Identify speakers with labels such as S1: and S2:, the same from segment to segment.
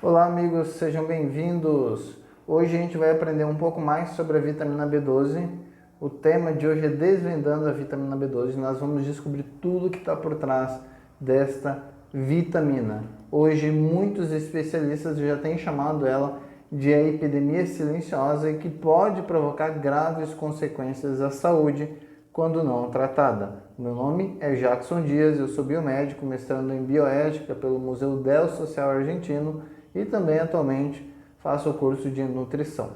S1: Olá amigos, sejam bem-vindos. Hoje a gente vai aprender um pouco mais sobre a vitamina B12. O tema de hoje é desvendando a vitamina B12. Nós vamos descobrir tudo que está por trás desta vitamina. Hoje muitos especialistas já têm chamado ela de a epidemia silenciosa e que pode provocar graves consequências à saúde quando não tratada. Meu nome é Jackson Dias, eu sou biomédico, mestrando em bioética pelo Museu del Social Argentino e também atualmente faço o curso de nutrição.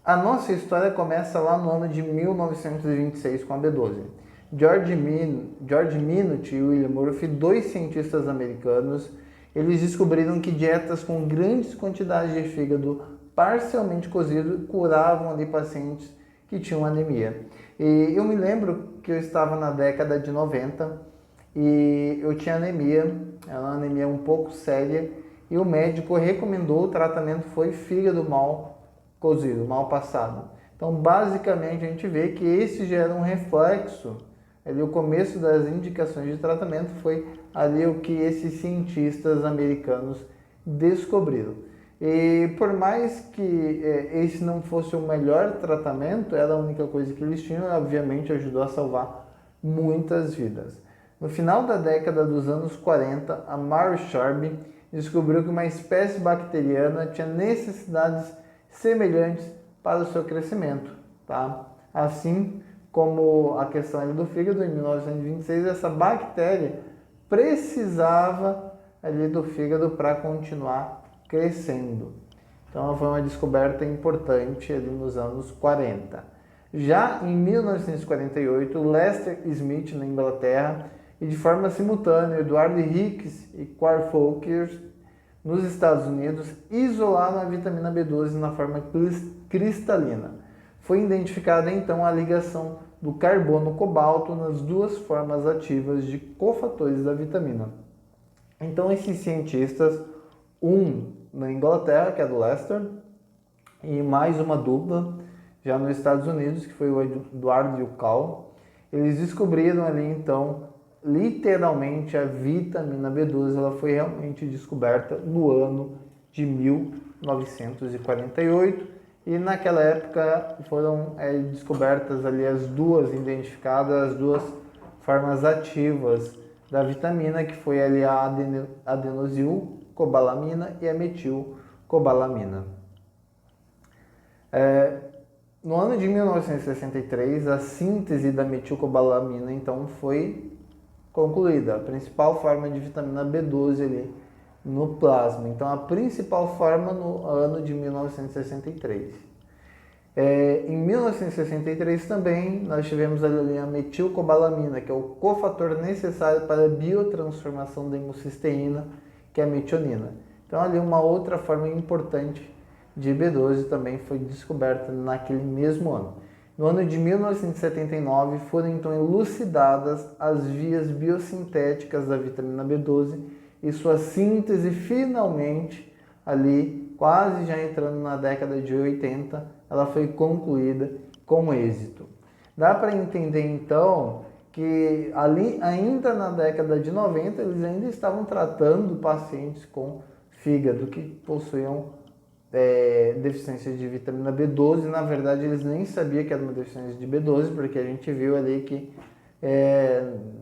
S1: A nossa história começa lá no ano de 1926 com a B12. George Minot e William Murphy, dois cientistas americanos, eles descobriram que dietas com grandes quantidades de fígado parcialmente cozido curavam ali pacientes que tinham anemia. E eu me lembro que eu estava na década de 90 e eu tinha anemia, era uma anemia um pouco séria, e o médico recomendou, o tratamento foi fígado mal cozido, mal passado. Então, basicamente, a gente vê que esse gera um reflexo, ali o começo das indicações de tratamento foi ali o que esses cientistas americanos descobriram. E por mais que esse não fosse o melhor tratamento, era a única coisa que eles tinham, e obviamente ajudou a salvar muitas vidas. No final da década dos anos 40, a Mary Sharp descobriu que uma espécie bacteriana tinha necessidades semelhantes para o seu crescimento. Tá? Assim como a questão do fígado, em 1926, essa bactéria precisava ali do fígado para continuar crescendo. Então foi uma descoberta importante ali nos anos 40. Já em 1948, Lester Smith, na Inglaterra, e de forma simultânea, Edward Hicks e Carl Fokker, nos Estados Unidos, isolaram a vitamina B12 na forma cristalina. Foi identificada então a ligação do carbono-cobalto nas duas formas ativas de cofatores da vitamina. Então esses cientistas, um na Inglaterra, que é do Leicester, e mais uma dupla já nos Estados Unidos, que foi o Edward e o Cal, eles descobriram ali então literalmente a vitamina B12. Ela foi realmente descoberta no ano de 1948 e naquela época foram descobertas ali as duas identificadas, as duas formas ativas da vitamina, que foi ali a adenosilcobalamina e a metilcobalamina. No ano de 1963, a síntese da metilcobalamina então foi concluída, a principal forma de vitamina B12 ali no plasma. Então, a principal forma no ano de 1963. Em 1963 também nós tivemos ali a metilcobalamina, que é o cofator necessário para a biotransformação da hemocisteína, que é a metionina. Então, ali uma outra forma importante de B12 também foi descoberta naquele mesmo ano. No ano de 1979 foram então elucidadas as vias biosintéticas da vitamina B12 e sua síntese finalmente, ali quase já entrando na década de 80, ela foi concluída com êxito. Dá para entender então que ali ainda na década de 90 eles ainda estavam tratando pacientes com fígado que possuíam deficiência de vitamina B12. Na verdade, eles nem sabiam que era uma deficiência de B12, porque a gente viu ali que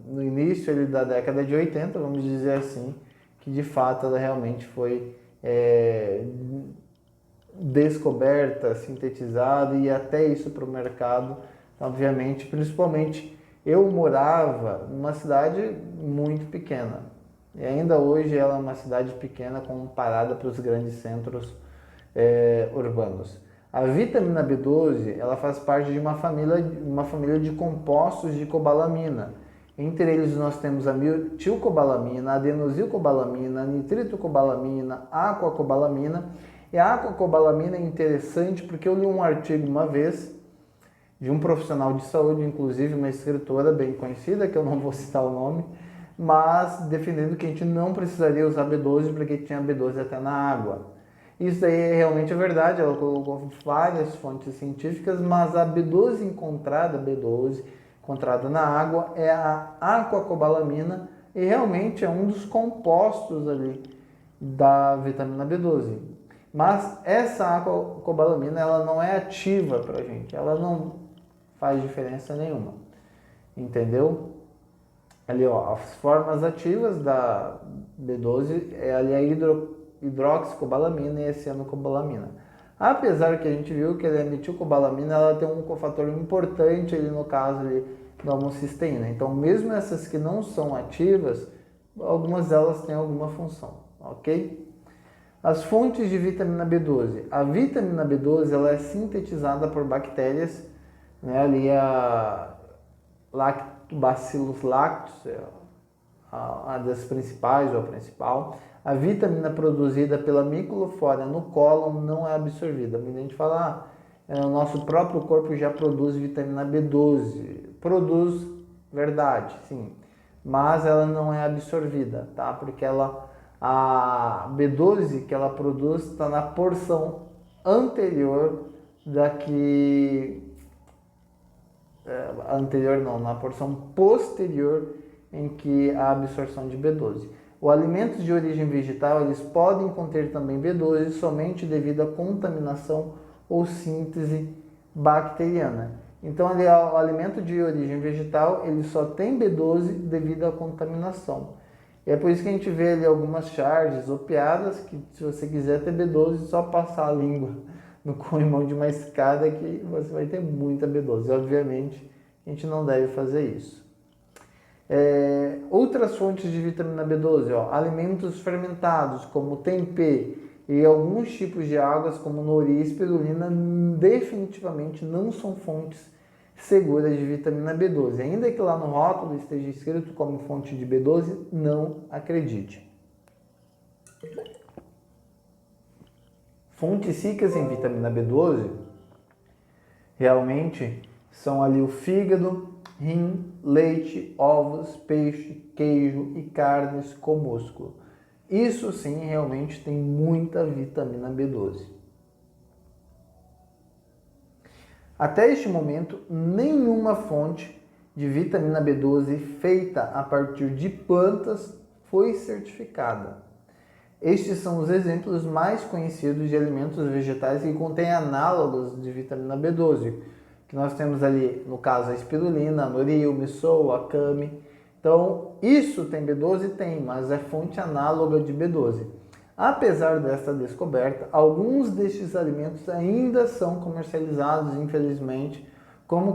S1: no início ali da década de 80, vamos dizer assim, que de fato ela realmente foi descoberta, sintetizada e até isso para o mercado. Obviamente, principalmente eu morava numa cidade muito pequena e ainda hoje ela é uma cidade pequena comparada para os grandes centros urbanos. A vitamina B12 ela faz parte de uma família de compostos de cobalamina. Entre eles nós temos a metilcobalamina, a adenosilcobalamina, a nitritocobalamina, a aquacobalamina. E a aquacobalamina é interessante porque eu li um artigo uma vez de um profissional de saúde, inclusive uma escritora bem conhecida, que eu não vou citar o nome, mas defendendo que a gente não precisaria usar B12 porque tinha B12 até na água. Isso daí é realmente verdade, ela colocou várias fontes científicas, mas a B12 encontrada na água é a aquacobalamina e realmente é um dos compostos ali da vitamina B12. Mas essa acobalamina, ela não é ativa pra gente, ela não faz diferença nenhuma, entendeu? Ali, ó, as formas ativas da B12 é ali a hidroxicobalamina e a cianocobalamina. Apesar que a gente viu que a metilcobalamina, ela tem um cofator importante ali no caso ali da homocisteína. Então, mesmo essas que não são ativas, algumas delas têm alguma função, ok? As fontes de vitamina B12. A vitamina B12, ela é sintetizada por bactérias, né? Ali a Lactobacillus lactis, a das principais ou a principal. A vitamina produzida pela microflora no cólon não é absorvida. Muita gente fala, o nosso próprio corpo já produz vitamina B12. Produz, verdade, sim. Mas ela não é absorvida, tá? Porque a B12 que ela produz está na porção anterior na porção posterior em que a absorção de B12. Os alimentos de origem vegetal, eles podem conter também B12 somente devido à contaminação ou síntese bacteriana. Então, ali, o alimento de origem vegetal, ele só tem B12 devido à contaminação. E é por isso que a gente vê ali algumas charges ou piadas que, se você quiser ter B12, é só passar a língua no corrimão de uma escada que você vai ter muita B12. Obviamente, a gente não deve fazer isso. Outras fontes de vitamina B12, ó, alimentos fermentados como tempê e alguns tipos de águas como nori e espirulina definitivamente não são fontes seguras de vitamina B12. Ainda que lá no rótulo esteja escrito como fonte de B12, não acredite. Fontes ricas em vitamina B12 realmente são ali o fígado, rim, leite, ovos, peixe, queijo e carnes com músculo. Isso sim realmente tem muita vitamina B12. Até este momento, nenhuma fonte de vitamina B12 feita a partir de plantas foi certificada. Estes são os exemplos mais conhecidos de alimentos vegetais que contêm análogos de vitamina B12, que nós temos ali, no caso, a espirulina, a nori, o miso, a kami. Então, isso tem B12? Tem, mas é fonte análoga de B12. Apesar desta descoberta, alguns destes alimentos ainda são comercializados, infelizmente, como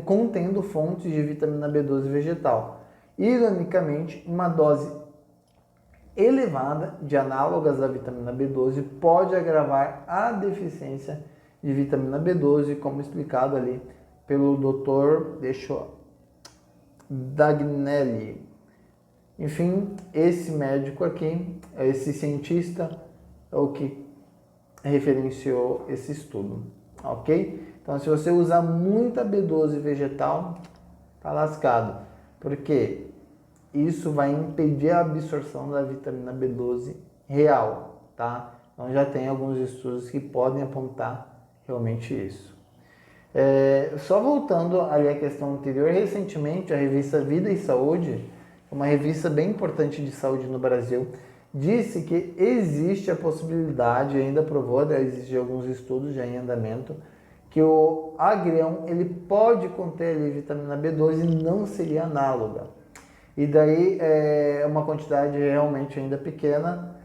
S1: contendo fontes de vitamina B12 vegetal. Ironicamente, uma dose elevada de análogas da vitamina B12 pode agravar a deficiência de vitamina B12, como explicado ali pelo Dr. Dagnelli. Enfim, esse médico aqui, esse cientista, é o que referenciou esse estudo, ok? Então, se você usar muita B12 vegetal, tá lascado, porque isso vai impedir a absorção da vitamina B12 real, tá? Então, já tem alguns estudos que podem apontar realmente isso. Só voltando ali à questão anterior, recentemente a revista Vida e Saúde, uma revista bem importante de saúde no Brasil, disse que existe a possibilidade, ainda provou, existem alguns estudos já em andamento, que o agrião ele pode conter ali vitamina B12 e não seria análoga. E daí é uma quantidade realmente ainda pequena,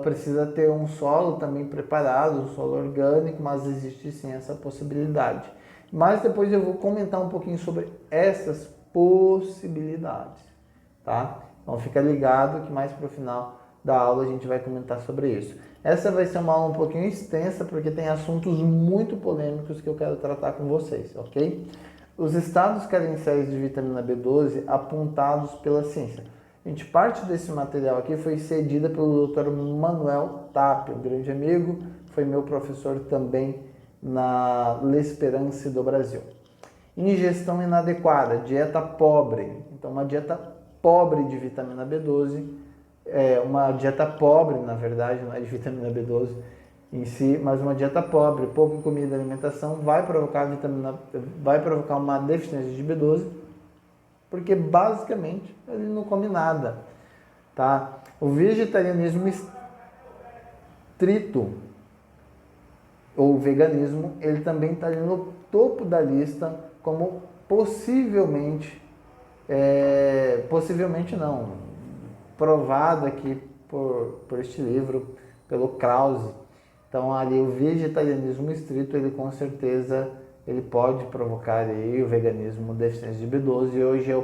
S1: precisa ter um solo também preparado, um solo orgânico, mas existe sim essa possibilidade. Mas depois eu vou comentar um pouquinho sobre essas possibilidades, tá? Então fica ligado que mais para o final da aula a gente vai comentar sobre isso. Essa vai ser uma aula um pouquinho extensa porque tem assuntos muito polêmicos que eu quero tratar com vocês, ok? Os estados carenciais de vitamina B12 apontados pela ciência. Gente, parte desse material aqui foi cedida pelo Dr. Manuel Tapia, um grande amigo, foi meu professor também na L'Esperance do Brasil. Ingestão inadequada, dieta pobre. Então, uma dieta pobre de vitamina B12, uma dieta pobre, na verdade, não é de vitamina B12 em si, mas uma dieta pobre, pouca comida e alimentação vai provocar uma deficiência de B12 porque basicamente ele não come nada, tá? O vegetarianismo estrito ou veganismo, ele também está ali no topo da lista como possivelmente não, provado aqui por este livro, pelo Krause. Então ali o vegetarianismo estrito, ele com certeza ele pode provocar aí o veganismo, deficiência de B12, e hoje é o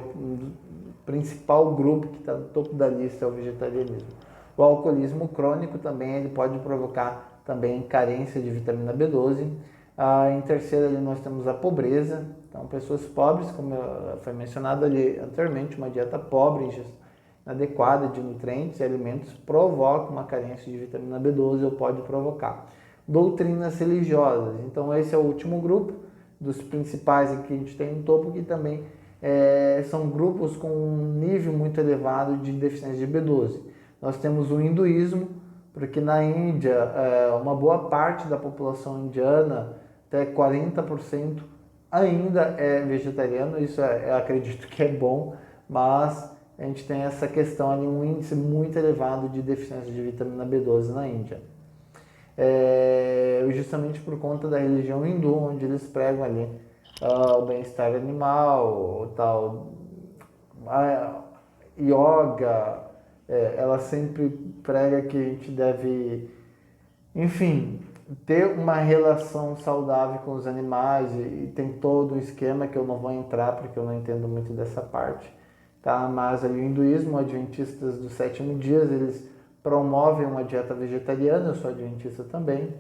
S1: principal grupo que está no topo da lista é o vegetarianismo. O alcoolismo crônico também ele pode provocar também carência de vitamina B12. Em terceiro ali nós temos a pobreza, então pessoas pobres, como foi mencionado ali anteriormente, uma dieta pobre, inadequada de nutrientes e alimentos provoca uma carência de vitamina B12 ou pode provocar. Doutrinas religiosas, então esse é o último grupo dos principais que a gente tem no topo, que também são grupos com um nível muito elevado de deficiência de B12. Nós temos o hinduísmo, porque na Índia, uma boa parte da população indiana, até 40%, ainda é vegetariano. Isso eu acredito que é bom, mas a gente tem essa questão ali, um índice muito elevado de deficiência de vitamina B12 na Índia. Justamente por conta da religião hindu, onde eles pregam ali o bem-estar animal, o tal, a yoga, ela sempre prega que a gente deve, enfim, ter uma relação saudável com os animais, e tem todo um esquema que eu não vou entrar porque eu não entendo muito dessa parte, tá? Mas ali o hinduísmo, adventistas do sétimo dia, eles promovem uma dieta vegetariana, eu sou adventista também,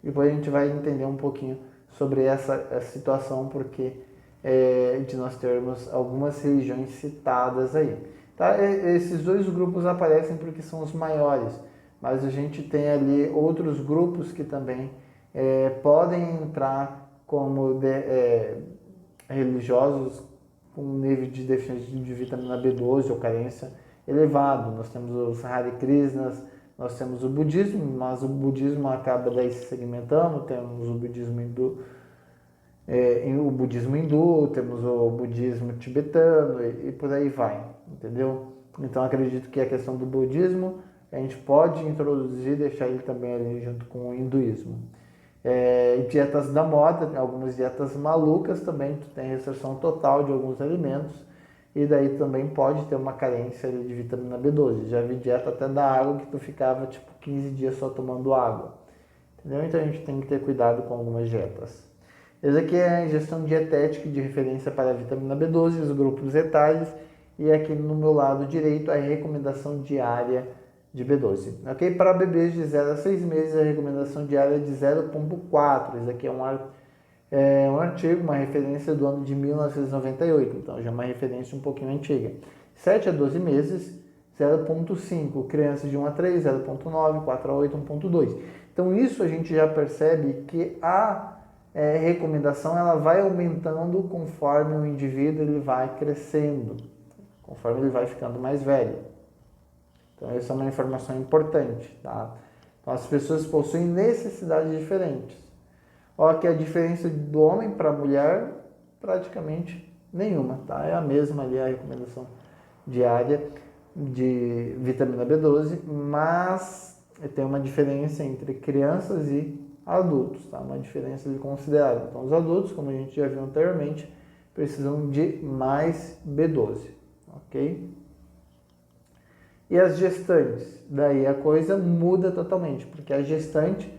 S1: e depois a gente vai entender um pouquinho sobre essa situação, porque de nós termos algumas religiões citadas aí. Tá? Esses dois grupos aparecem porque são os maiores, mas a gente tem ali outros grupos que também podem entrar como religiosos com um nível de deficiência de vitamina B12 ou carência elevado. Nós temos os Hare Krishnas, nós temos o budismo, mas o budismo acaba daí se segmentando, temos o budismo hindu, temos o budismo tibetano e por aí vai, entendeu? Então acredito que a questão do budismo a gente pode introduzir, deixar ele também ali junto com o hinduísmo. Dietas da moda, algumas dietas malucas também, tu tem restrição total de alguns alimentos, e daí também pode ter uma carência de vitamina B12. Já vi dieta até da água que tu ficava tipo 15 dias só tomando água, entendeu? Então a gente tem que ter cuidado com algumas dietas. Esse aqui é a ingestão dietética de referência para a vitamina B12, os grupos etários, e aqui no meu lado direito a recomendação diária de B12. Ok? Para bebês de 0 a 6 meses, a recomendação diária é de 0,4. Esse aqui é um artigo, uma referência do ano de 1998, então já é uma referência um pouquinho antiga. 7 a 12 meses, 0,5. Crianças de 1 a 3, 0,9. 4 a 8, 1,2. Então isso a gente já percebe que a recomendação ela vai aumentando conforme o indivíduo ele vai crescendo, conforme ele vai ficando mais velho. Então essa é uma informação importante, tá? Então as pessoas possuem necessidades diferentes. Olha que a diferença do homem para a mulher praticamente nenhuma, tá? É a mesma ali a recomendação diária de vitamina B12, mas tem uma diferença entre crianças e adultos, tá? Uma diferença considerável. Então os adultos, como a gente já viu anteriormente, precisam de mais B12, ok? E as gestantes? Daí a coisa muda totalmente, porque a gestante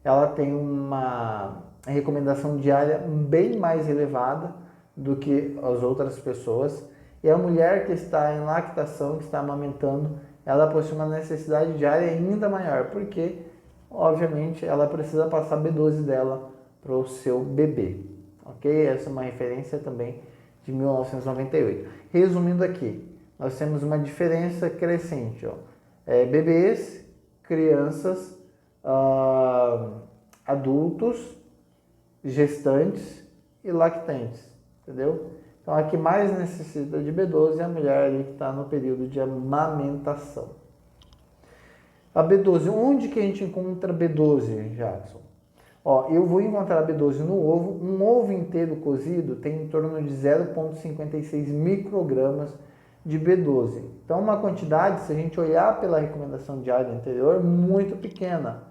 S1: ela tem uma recomendação diária bem mais elevada do que as outras pessoas. E a mulher que está em lactação, que está amamentando, ela possui uma necessidade diária ainda maior, porque, obviamente, ela precisa passar B12 dela para o seu bebê. Ok? Essa é uma referência também de 1998. Resumindo aqui, nós temos uma diferença crescente. Bebês, crianças, adultos, gestantes e lactantes, entendeu? Então, a que mais necessita de B12 é a mulher ali que está no período de amamentação. A B12, onde que a gente encontra B12, Jackson? Ó, eu vou encontrar B12 no ovo. Um ovo inteiro cozido tem em torno de 0,56 microgramas de B12. Então, uma quantidade, se a gente olhar pela recomendação diária anterior, muito pequena,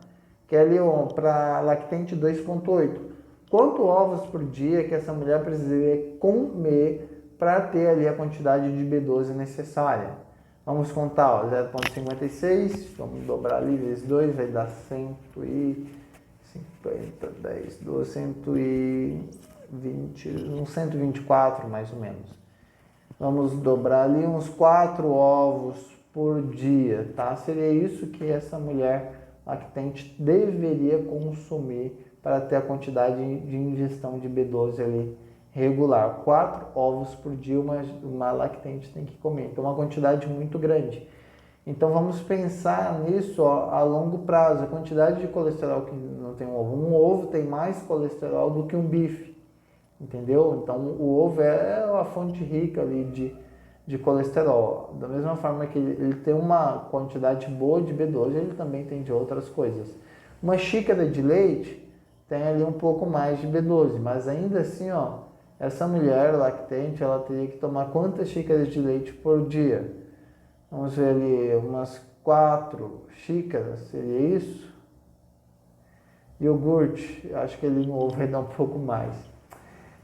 S1: que é ali para lactente 2,8. Quantos ovos por dia que essa mulher precisaria comer para ter ali a quantidade de B12 necessária? Vamos contar, ó, 0,56, vamos dobrar ali vezes 2, vai dar 150, 10, 12, 120, uns 124 mais ou menos. Vamos dobrar ali uns 4 ovos por dia, tá? Seria isso que essa mulher lactente deveria consumir para ter a quantidade de ingestão de B12 ali regular. 4 ovos por dia uma lactente tem que comer, então é uma quantidade muito grande. Então vamos pensar nisso, ó, a longo prazo, a quantidade de colesterol que não tem um ovo. Um ovo tem mais colesterol do que um bife, entendeu? Então o ovo é a fonte rica ali de colesterol. Da mesma forma que ele tem uma quantidade boa de B12, ele também tem de outras coisas. Uma xícara de leite tem ali um pouco mais de B12, mas ainda assim, ó, essa mulher lactente, ela teria que tomar quantas xícaras de leite por dia? Vamos ver ali, umas 4 xícaras, seria isso? Iogurte, acho que ele no ovo vai dar um pouco mais.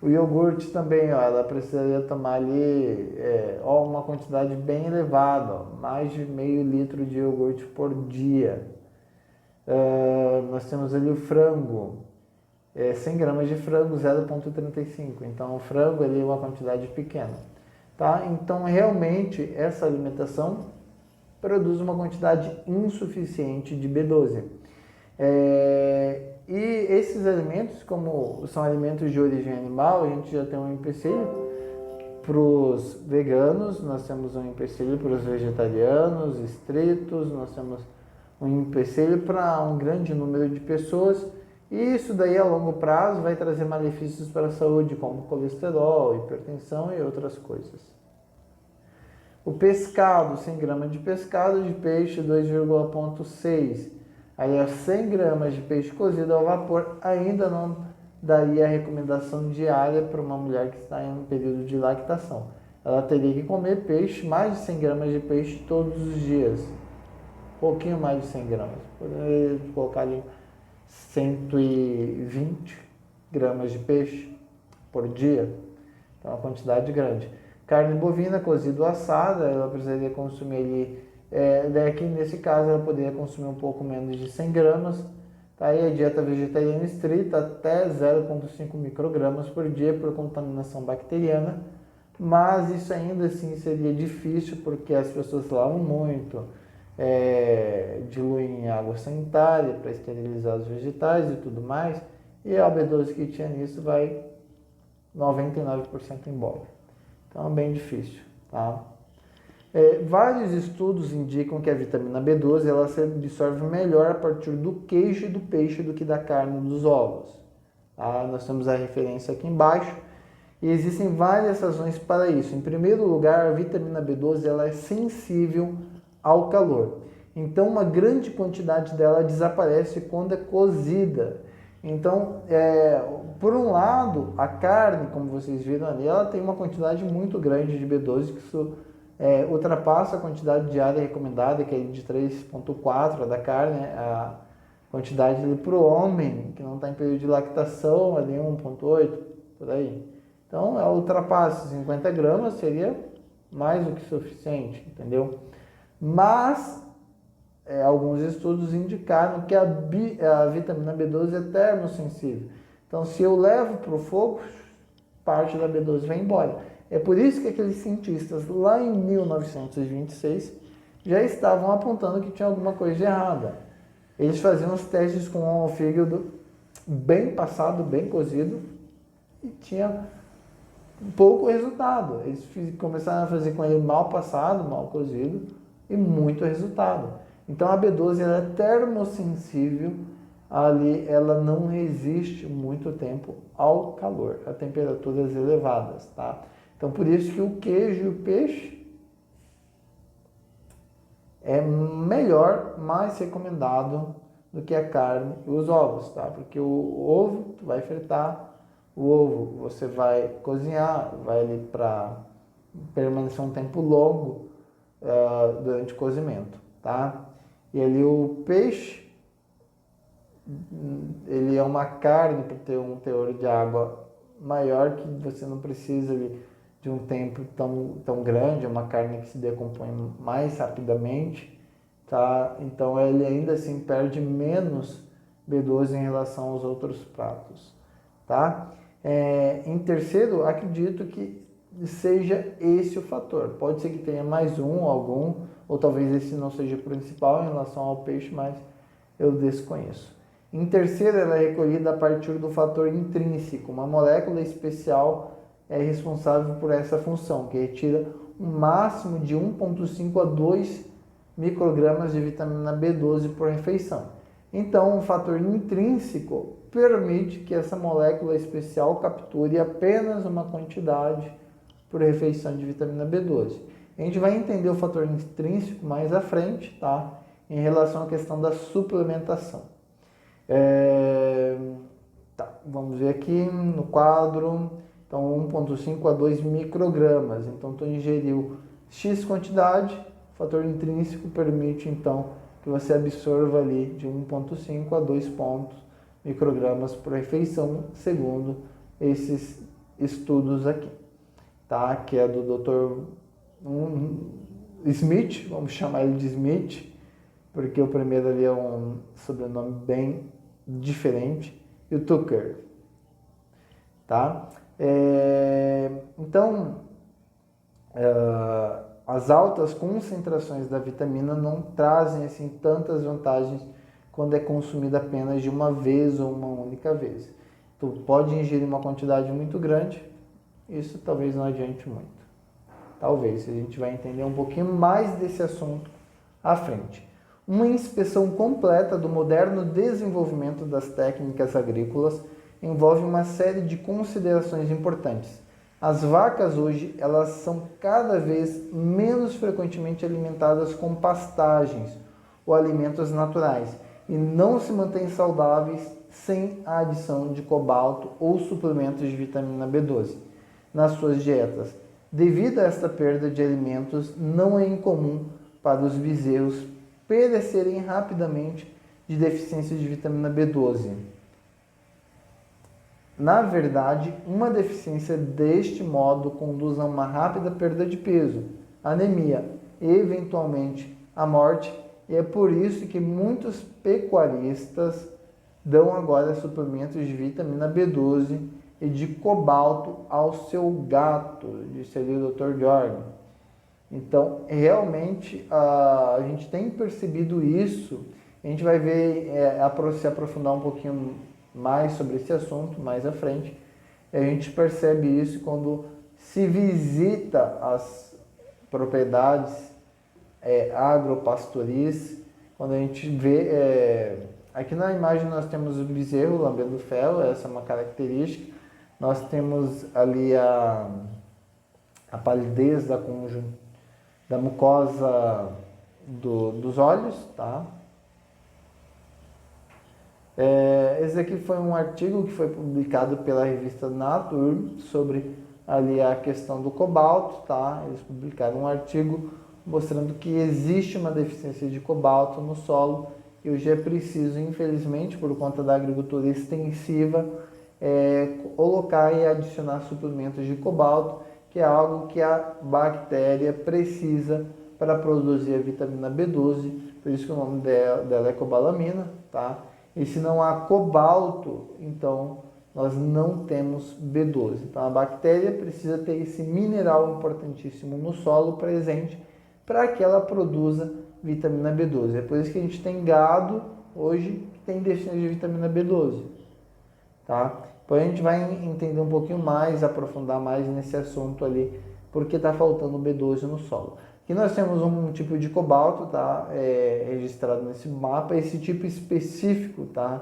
S1: O iogurte também, ó, ela precisaria tomar ali uma quantidade bem elevada, ó, mais de meio litro de iogurte por dia. Nós temos ali o frango, 100 gramas de frango, 0,35. Então, o frango ali é uma quantidade pequena. Tá? Então, realmente, essa alimentação produz uma quantidade insuficiente de B12. E esses alimentos, como são alimentos de origem animal, a gente já tem um empecilho para os veganos, nós temos um empecilho para os vegetarianos estritos, nós temos um empecilho para um grande número de pessoas, e isso daí a longo prazo vai trazer malefícios para a saúde, como colesterol, hipertensão e outras coisas. O pescado, 100 gramas de pescado, de peixe 2,6. Aí as 100 gramas de peixe cozido ao vapor ainda não daria a recomendação diária para uma mulher que está em um período de lactação. Ela teria que comer peixe, mais de 100 gramas de peixe todos os dias. Um pouquinho mais de 100 gramas. Poderia colocar ali 120 gramas de peixe por dia. Então, é uma quantidade grande. Carne bovina, cozida ou assada, ela precisaria consumir ali, aqui nesse caso ela poderia consumir um pouco menos de 100 gramas. Tá aí a dieta vegetariana estrita até 0,5 microgramas por dia por contaminação bacteriana. Mas isso ainda assim seria difícil porque as pessoas lavam muito, diluem em água sanitária para esterilizar os vegetais e tudo mais, e a B12 que tinha nisso vai 99% embora. Então é bem difícil, tá? Vários estudos indicam que a vitamina B12 ela se absorve melhor a partir do queijo e do peixe do que da carne e dos ovos. Tá? Nós temos a referência aqui embaixo. E existem várias razões para isso. Em primeiro lugar, a vitamina B12 ela é sensível ao calor. Então, uma grande quantidade dela desaparece quando é cozida. Então, por um lado, a carne, como vocês viram ali, ela tem uma quantidade muito grande de B12, que isso ultrapassa a quantidade diária recomendada, que é de 3,4 da carne, a quantidade para o homem, que não está em período de lactação, ali 1,8, por aí. Então, ela ultrapassa 50 gramas, seria mais do que suficiente, entendeu? Mas, alguns estudos indicaram que a vitamina B12 é termossensível. Então, se eu levo para o fogo, parte da B12 vai embora. É por isso que aqueles cientistas, lá em 1926, já estavam apontando que tinha alguma coisa de errada. Eles faziam os testes com o fígado bem passado, bem cozido, e tinha pouco resultado. Eles começaram a fazer com ele mal passado, mal cozido, e muito resultado. Então a B12 ela é termossensível, ali ela não resiste muito tempo ao calor, a temperaturas elevadas, tá? Então por isso que o queijo e o peixe é melhor, mais recomendado do que a carne e os ovos, tá? Porque o ovo tu vai fritar, o ovo você vai cozinhar, vai ali para permanecer um tempo longo durante o cozimento, tá? E ali o peixe, ele é uma carne para ter um teor de água maior, que você não precisa ali de um tempo tão grande, é uma carne que se decompõe mais rapidamente, tá? Então ele ainda assim perde menos B12 em relação aos outros pratos, tá? Em terceiro, acredito que seja esse o fator. Pode ser que tenha mais algum, ou talvez esse não seja o principal em relação ao peixe, mas eu desconheço. Em terceiro, ela é recolhida a partir do fator intrínseco. Uma molécula especial é responsável por essa função, que retira um máximo de 1,5 a 2 microgramas de vitamina B12 por refeição. Então, o fator intrínseco permite que essa molécula especial capture apenas uma quantidade por refeição de vitamina B12. A gente vai entender o fator intrínseco mais à frente, tá? Em relação à questão da suplementação. Vamos ver aqui no quadro. Então, 1,5 a 2 microgramas. Então, tu ingeriu X quantidade, o fator intrínseco permite, então, que você absorva ali de 1,5 a 2 microgramas por refeição, segundo esses estudos aqui, tá? Que é do Dr. Smith, vamos chamar ele de Smith, porque o primeiro ali é um sobrenome bem diferente, e o Tucker, tá? Então, as altas concentrações da vitamina não trazem assim tantas vantagens quando é consumida apenas de uma vez ou uma única vez. Tu pode ingerir uma quantidade muito grande, isso talvez não adiante muito. Talvez, a gente vai entender um pouquinho mais desse assunto à frente. Uma inspeção completa do moderno desenvolvimento das técnicas agrícolas envolve uma série de considerações importantes. As vacas hoje, elas são cada vez menos frequentemente alimentadas com pastagens ou alimentos naturais e não se mantêm saudáveis sem a adição de cobalto ou suplementos de vitamina B12 nas suas dietas. Devido a esta perda de alimentos, não é incomum para os bezerros perecerem rapidamente de deficiência de vitamina B12. Na verdade, uma deficiência deste modo conduz a uma rápida perda de peso, anemia e, eventualmente, a morte, e é por isso que muitos pecuaristas dão agora suplementos de vitamina B12 e de cobalto ao seu gato, disse ali o Dr. Jordan. Então, realmente, a gente tem percebido isso, a gente vai ver, se aprofundar um pouquinho mais sobre esse assunto mais à frente. A gente percebe isso quando se visita as propriedades agropastoris, quando a gente vê, aqui na imagem nós temos o bezerro lambendo fel, essa é uma característica. Nós temos ali a palidez da mucosa dos olhos, tá? Esse aqui foi um artigo que foi publicado pela revista Nature sobre ali a questão do cobalto, tá? Eles publicaram um artigo mostrando que existe uma deficiência de cobalto no solo e hoje é preciso, infelizmente, por conta da agricultura extensiva, colocar e adicionar suplementos de cobalto, que é algo que a bactéria precisa para produzir a vitamina B12, por isso que o nome dela é cobalamina, tá? E se não há cobalto, então nós não temos B12. Então a bactéria precisa ter esse mineral importantíssimo no solo presente para que ela produza vitamina B12. É por isso que a gente tem gado hoje que tem deficiência de vitamina B12. Tá? Depois a gente vai entender um pouquinho mais, aprofundar mais nesse assunto ali, porque está faltando B12 no solo. Aqui nós temos um tipo de cobalto, tá? Registrado nesse mapa, esse tipo específico, tá?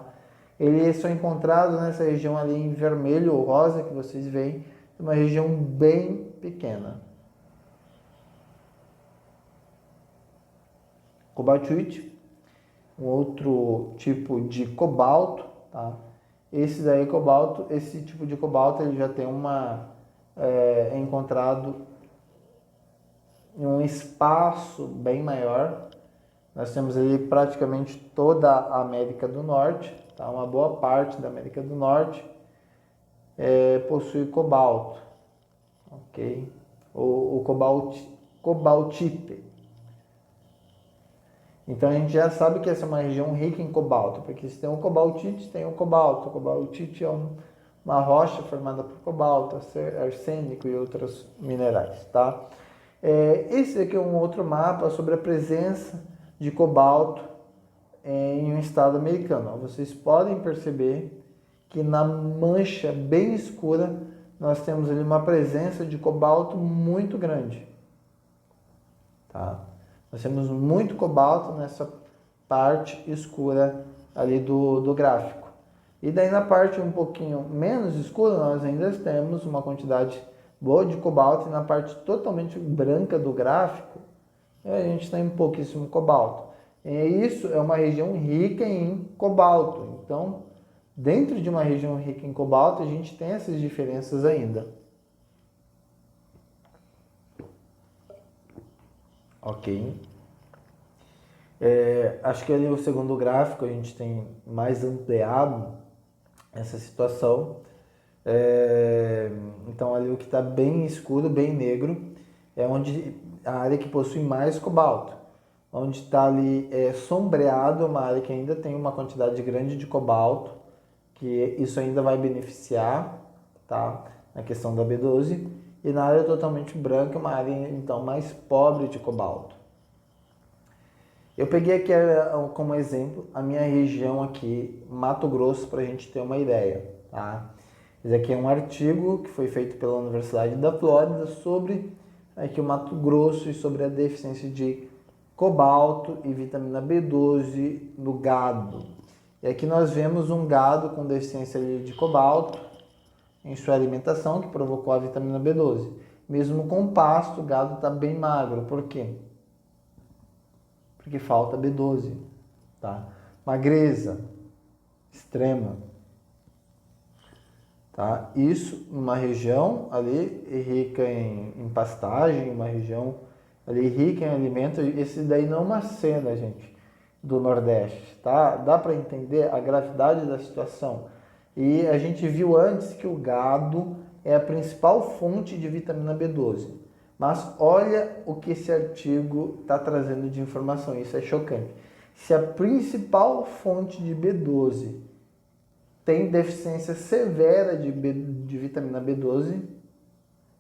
S1: Ele é só encontrado nessa região ali em vermelho ou rosa que vocês veem, uma região bem pequena. Cobaltite um outro tipo de cobalto, tá? Esse daí cobalto, esse tipo de cobalto ele já tem é encontrado em um espaço bem maior. Nós temos ali praticamente toda a América do Norte, tá? Uma boa parte da América do Norte possui cobalto, ok? O cobaltite. Então a gente já sabe que essa é uma região rica em cobalto, porque se tem um cobaltite, tem um cobalto. O cobaltite é uma rocha formada por cobalto, arsênico e outros minerais, tá? Esse aqui é um outro mapa sobre a presença de cobalto em um estado americano. Vocês podem perceber que na mancha bem escura nós temos ali uma presença de cobalto muito grande, tá? Nós temos muito cobalto nessa parte escura ali do gráfico. E daí na parte um pouquinho menos escura nós ainda temos uma quantidade boa de cobalto, e na parte totalmente branca do gráfico a gente tem pouquíssimo cobalto. E isso é uma região rica em cobalto. Então, dentro de uma região rica em cobalto, a gente tem essas diferenças ainda. Ok. Acho que ali o segundo gráfico a gente tem mais ampliado essa situação. Então ali o que está bem escuro, bem negro, é onde a área que possui mais cobalto. Onde está ali sombreado é uma área que ainda tem uma quantidade grande de cobalto, que isso ainda vai beneficiar, tá? Na questão da B12. E na área totalmente branca, uma área então mais pobre de cobalto. Eu peguei aqui como exemplo a minha região aqui, Mato Grosso, para a gente ter uma ideia, tá? Esse aqui é um artigo que foi feito pela Universidade da Flórida sobre aqui o Mato Grosso e sobre a deficiência de cobalto e vitamina B12 no gado. E aqui nós vemos um gado com deficiência de cobalto em sua alimentação, que provocou a vitamina B12. Mesmo com pasto, o gado está bem magro. Por quê? Porque falta B12, tá? Magreza extrema, tá? Isso numa região ali rica em pastagem, uma região ali rica em alimento. Esse daí não é uma cena, gente, do Nordeste, tá? Dá para entender a gravidade da situação. E a gente viu antes que o gado é a principal fonte de vitamina B12. Mas olha o que esse artigo está trazendo de informação, isso é chocante. Se a principal fonte de B12 tem deficiência severa de vitamina B12,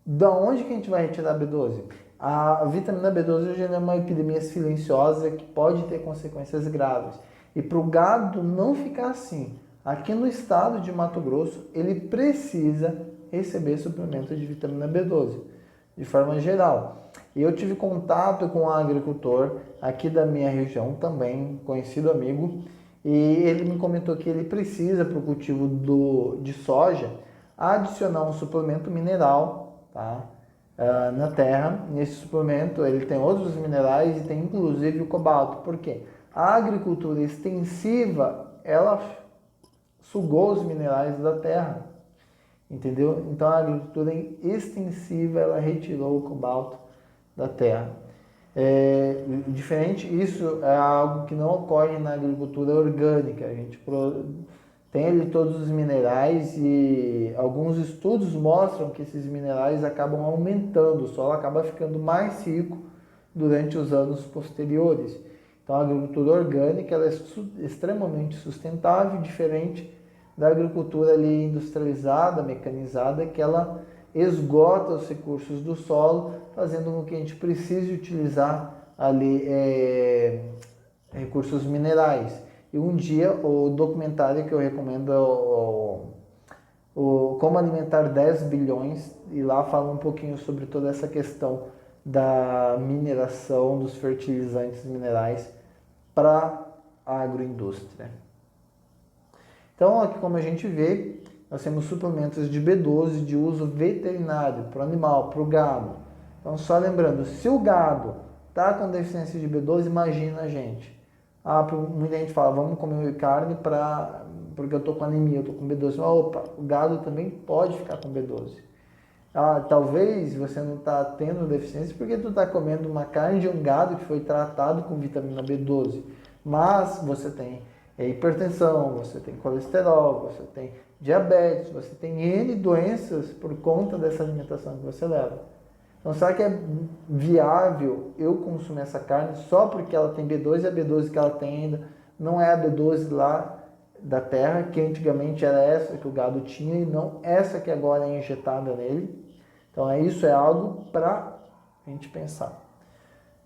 S1: da onde que a gente vai retirar B12? A vitamina B12 hoje é uma epidemia silenciosa que pode ter consequências graves. E para o gado não ficar assim, aqui no estado de Mato Grosso, ele precisa receber suplemento de vitamina B12. De forma geral. E eu tive contato com um agricultor aqui da minha região também, conhecido amigo, e ele me comentou que ele precisa, para o cultivo de soja, adicionar um suplemento mineral, tá? Na terra. Nesse suplemento ele tem outros minerais e tem inclusive o cobalto. Por quê? A agricultura extensiva, ela sugou os minerais da terra. Entendeu? Então a agricultura extensiva ela retirou o cobalto da terra. Diferente, isso é algo que não ocorre na agricultura orgânica. A gente tem ali todos os minerais e alguns estudos mostram que esses minerais acabam aumentando, o solo acaba ficando mais rico durante os anos posteriores. Então a agricultura orgânica ela é extremamente sustentável, diferente da agricultura ali industrializada, mecanizada, que ela esgota os recursos do solo, fazendo com que a gente precise utilizar ali recursos minerais. E um dia o documentário que eu recomendo é o Como Alimentar 10 Bilhões, e lá fala um pouquinho sobre toda essa questão da mineração dos fertilizantes minerais para a agroindústria. Então, aqui como a gente vê, nós temos suplementos de B12 de uso veterinário, para o animal, para o gado. Então, só lembrando, se o gado está com deficiência de B12, imagina a gente. Muita gente fala, vamos comer carne porque eu estou com anemia, eu estou com B12. Opa, o gado também pode ficar com B12. Talvez você não está tendo deficiência porque tu está comendo uma carne de um gado que foi tratado com vitamina B12. Mas você tem hipertensão, você tem colesterol, você tem diabetes, você tem N doenças por conta dessa alimentação que você leva. Então, será que é viável eu consumir essa carne só porque ela tem B12 e a B12 que ela tem ainda não é a B12 lá da terra, que antigamente era essa que o gado tinha e não essa que agora é injetada nele? Então, isso é algo para a gente pensar.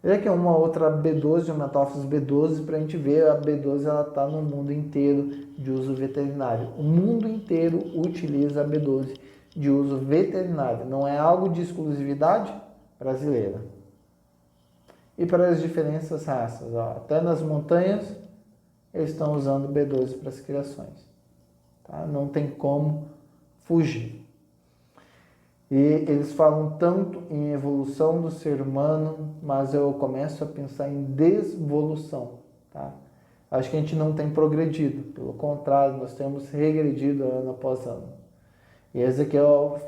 S1: Veja aqui uma outra B12, uma metáfora B12, para a gente ver a B12 ela está no mundo inteiro de uso veterinário. O mundo inteiro utiliza a B12 de uso veterinário. Não é algo de exclusividade brasileira. E para as diferentes raças, até nas montanhas, eles estão usando B12 para as criações. Tá? Não tem como fugir. E eles falam tanto em evolução do ser humano, mas eu começo a pensar em desvolução. Tá? Acho que a gente não tem progredido, pelo contrário, nós temos regredido ano após ano. E esse aqui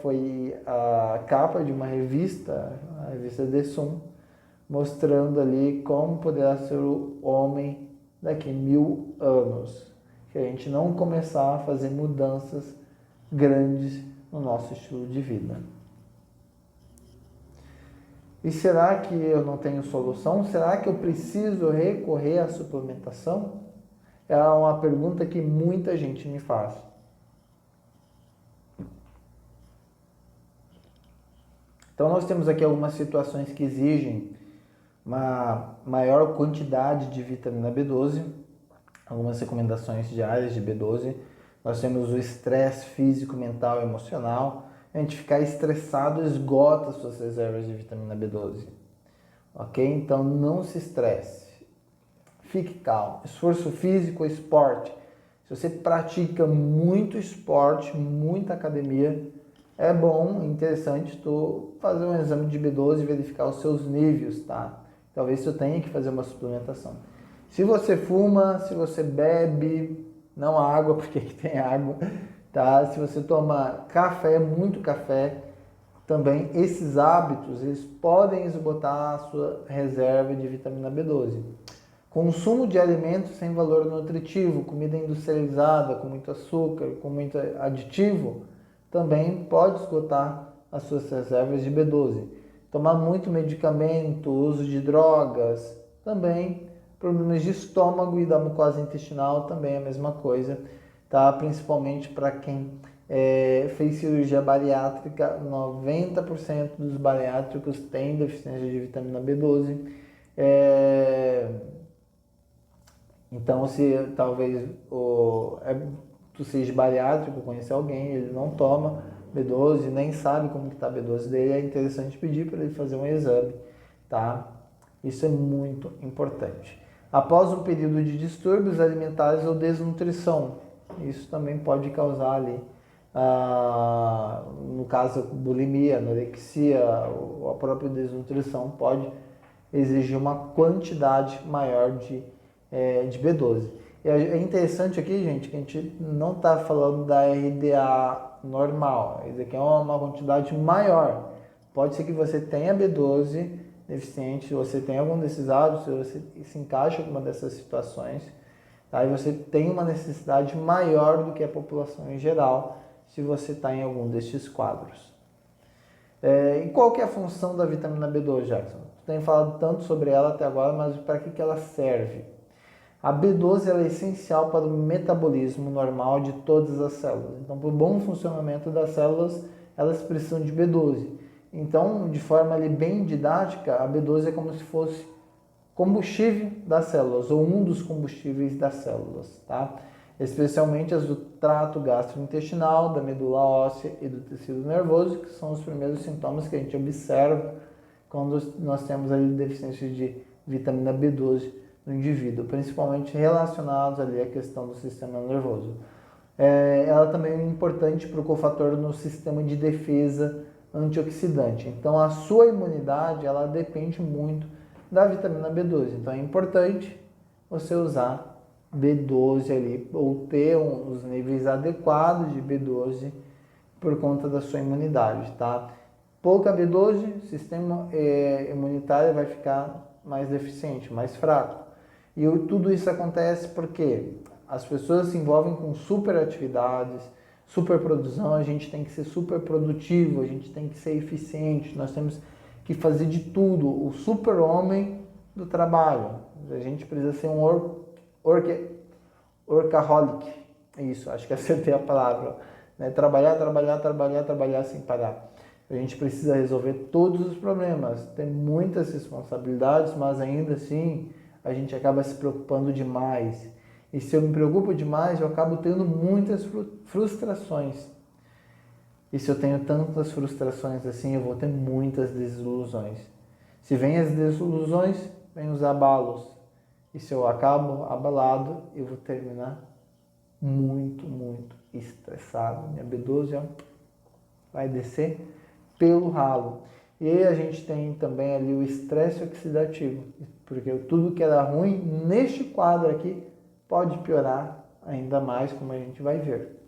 S1: foi a capa de uma revista, a revista The Sun, mostrando ali como poderá ser o homem daqui a 1000 anos. Que a gente não começar a fazer mudanças grandes no nosso estilo de vida. E será que eu não tenho solução? Será que eu preciso recorrer à suplementação? É uma pergunta que muita gente me faz. Então nós temos aqui algumas situações que exigem uma maior quantidade de vitamina B12, algumas recomendações diárias de B12. Nós temos o estresse físico, mental e emocional. A gente ficar estressado esgota as suas reservas de vitamina B12. Ok? Então não se estresse. Fique calmo. Esforço físico, esporte. Se você pratica muito esporte, muita academia, é bom, interessante tu fazer um exame de B12 e verificar os seus níveis, tá? Talvez tu tenha que fazer uma suplementação. Se você fuma, se você bebe, não água, porque aqui tem água, tá? Se você toma café, muito café, também esses hábitos, eles podem esgotar a sua reserva de vitamina B12. Consumo de alimentos sem valor nutritivo, comida industrializada, com muito açúcar, com muito aditivo, também pode esgotar as suas reservas de B12. Tomar muito medicamento, uso de drogas, também. Problemas de estômago e da mucosa intestinal, também é a mesma coisa. Tá? Principalmente para quem fez cirurgia bariátrica, 90% dos bariátricos têm deficiência de vitamina B12. Então, se talvez tu seja bariátrico, conhecer alguém, ele não toma B12, nem sabe como que está a B12 dele, é interessante pedir para ele fazer um exame, tá? Isso é muito importante. Após um período de distúrbios alimentares ou desnutrição, isso também pode causar ali, no caso, bulimia, anorexia, ou a própria desnutrição pode exigir uma quantidade maior de B12. E é interessante aqui, gente, que a gente não está falando da RDA normal. Isso aqui é uma quantidade maior. Pode ser que você tenha B12 deficiente, se você tem algum desses hábitos, se você se encaixa em alguma dessas situações, tá? E você tem uma necessidade maior do que a população em geral, se você está em algum destes quadros. E qual que é a função da vitamina B12, Jackson? Tenho falado tanto sobre ela até agora, mas para que ela serve? A B12 ela é essencial para o metabolismo normal de todas as células. Então, para o bom funcionamento das células, elas precisam de B12. Então, de forma ali bem didática, a B12 é como se fosse combustível das células, ou um dos combustíveis das células, tá? Especialmente as do trato gastrointestinal, da medula óssea e do tecido nervoso, que são os primeiros sintomas que a gente observa quando nós temos ali deficiência de vitamina B12 no indivíduo, principalmente relacionados ali à questão do sistema nervoso. Ela também é importante para o cofator no sistema de defesa antioxidante. Então, a sua imunidade, ela depende muito da vitamina B12. Então, é importante você usar B12 ali, ou ter os níveis adequados de B12 por conta da sua imunidade, tá? Pouca B12, o sistema imunitário vai ficar mais deficiente, mais fraco. E tudo isso acontece porque as pessoas se envolvem com superatividades, superprodução, a gente tem que ser super produtivo, a gente tem que ser eficiente, nós temos que fazer de tudo, o super-homem do trabalho. A gente precisa ser um workaholic, isso, acho que acertei a palavra, né? Trabalhar sem parar. A gente precisa resolver todos os problemas, tem muitas responsabilidades, mas ainda assim a gente acaba se preocupando demais. E se eu me preocupo demais, eu acabo tendo muitas frustrações. E se eu tenho tantas frustrações assim, eu vou ter muitas desilusões. Se vem as desilusões, vem os abalos. E se eu acabo abalado, eu vou terminar muito estressado. Minha B12 vai descer pelo ralo. E aí a gente tem também ali o estresse oxidativo, porque tudo que era ruim neste quadro aqui pode piorar ainda mais, como a gente vai ver.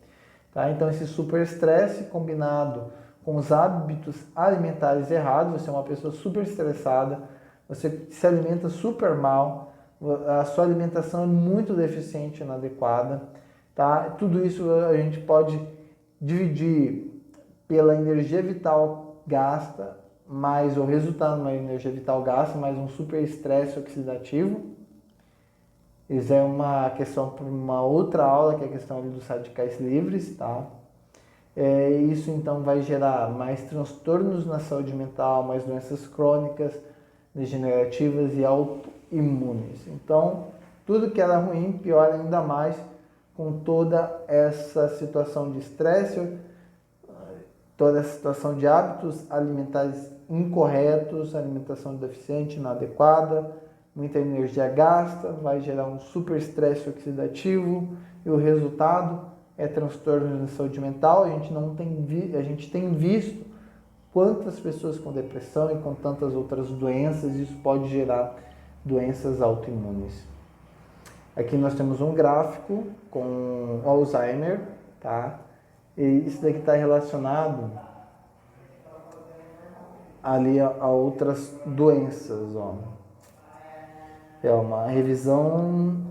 S1: Tá? Então esse super estresse combinado com os hábitos alimentares errados, você é uma pessoa super estressada, você se alimenta super mal, a sua alimentação é muito deficiente e inadequada, tá? Tudo isso a gente pode dividir pela energia vital gasta, mais o resultado de uma energia vital gasta, mais um super estresse oxidativo. Isso é uma questão para uma outra aula, que é a questão ali dos radicais livres, tá? Isso então vai gerar mais transtornos na saúde mental, mais doenças crônicas, degenerativas e autoimunes. Então, tudo que era ruim piora ainda mais com toda essa situação de estresse, toda essa situação de hábitos alimentares incorretos, alimentação deficiente, inadequada, muita energia gasta, vai gerar um super estresse oxidativo e o resultado é transtornos na saúde mental. A gente tem visto quantas pessoas com depressão e com tantas outras doenças, isso pode gerar doenças autoimunes. Aqui nós temos um gráfico com Alzheimer, tá? E isso daqui está relacionado ali a outras doenças, ó. É uma revisão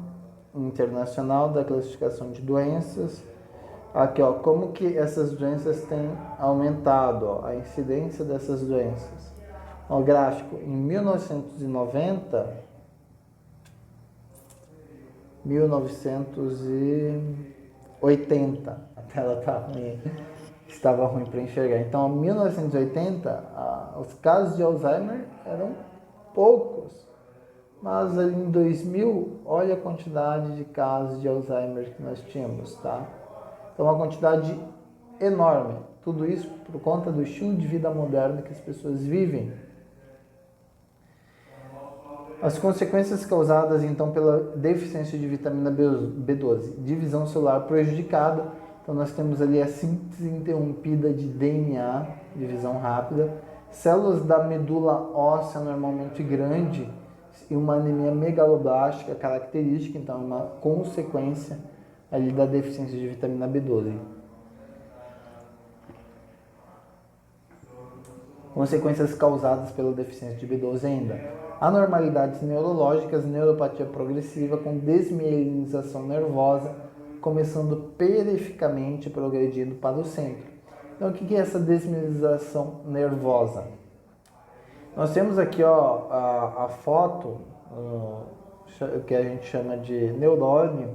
S1: internacional da classificação de doenças. Aqui, ó, como que essas doenças têm aumentado, ó, a incidência dessas doenças. O gráfico em 1980, a tela tá ruim, estava ruim para enxergar. Então, em 1980, os casos de Alzheimer eram poucos. Mas em 2000, olha a quantidade de casos de Alzheimer que nós tínhamos, tá? Então, uma quantidade enorme. Tudo isso por conta do estilo de vida moderno que as pessoas vivem. As consequências causadas, então, pela deficiência de vitamina B12. Divisão celular prejudicada. Então, nós temos ali a síntese interrompida de DNA, divisão rápida. Células da medula óssea normalmente grande, e uma anemia megaloblástica característica, então é uma consequência ali da deficiência de vitamina B12. Consequências causadas pela deficiência de B12 ainda: anormalidades neurológicas, neuropatia progressiva com desmielinização nervosa, começando perificamente e progredindo para o centro. Então, o que é essa desmielinização nervosa? Nós temos aqui, ó, a foto, que a gente chama de neurônio,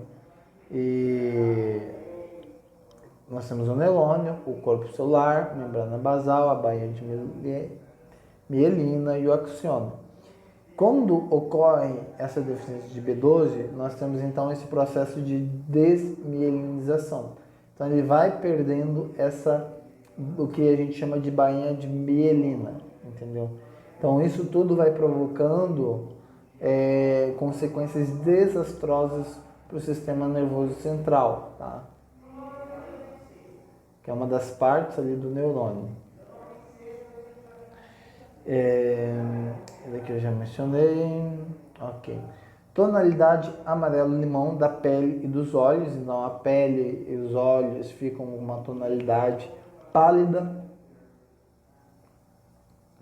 S1: e nós temos o neurônio, o corpo celular, membrana basal, a baía de mielina e o axônio. Quando ocorre essa deficiência de B12, nós temos então esse processo de desmielinização. Então ele vai perdendo o que a gente chama de bainha de mielina, entendeu? Então isso tudo vai provocando consequências desastrosas para o sistema nervoso central, tá? Que é uma das partes ali do neurônio. Esse daqui eu já mencionei. Ok. Tonalidade amarelo-limão da pele e dos olhos, então a pele e os olhos ficam com uma tonalidade pálida.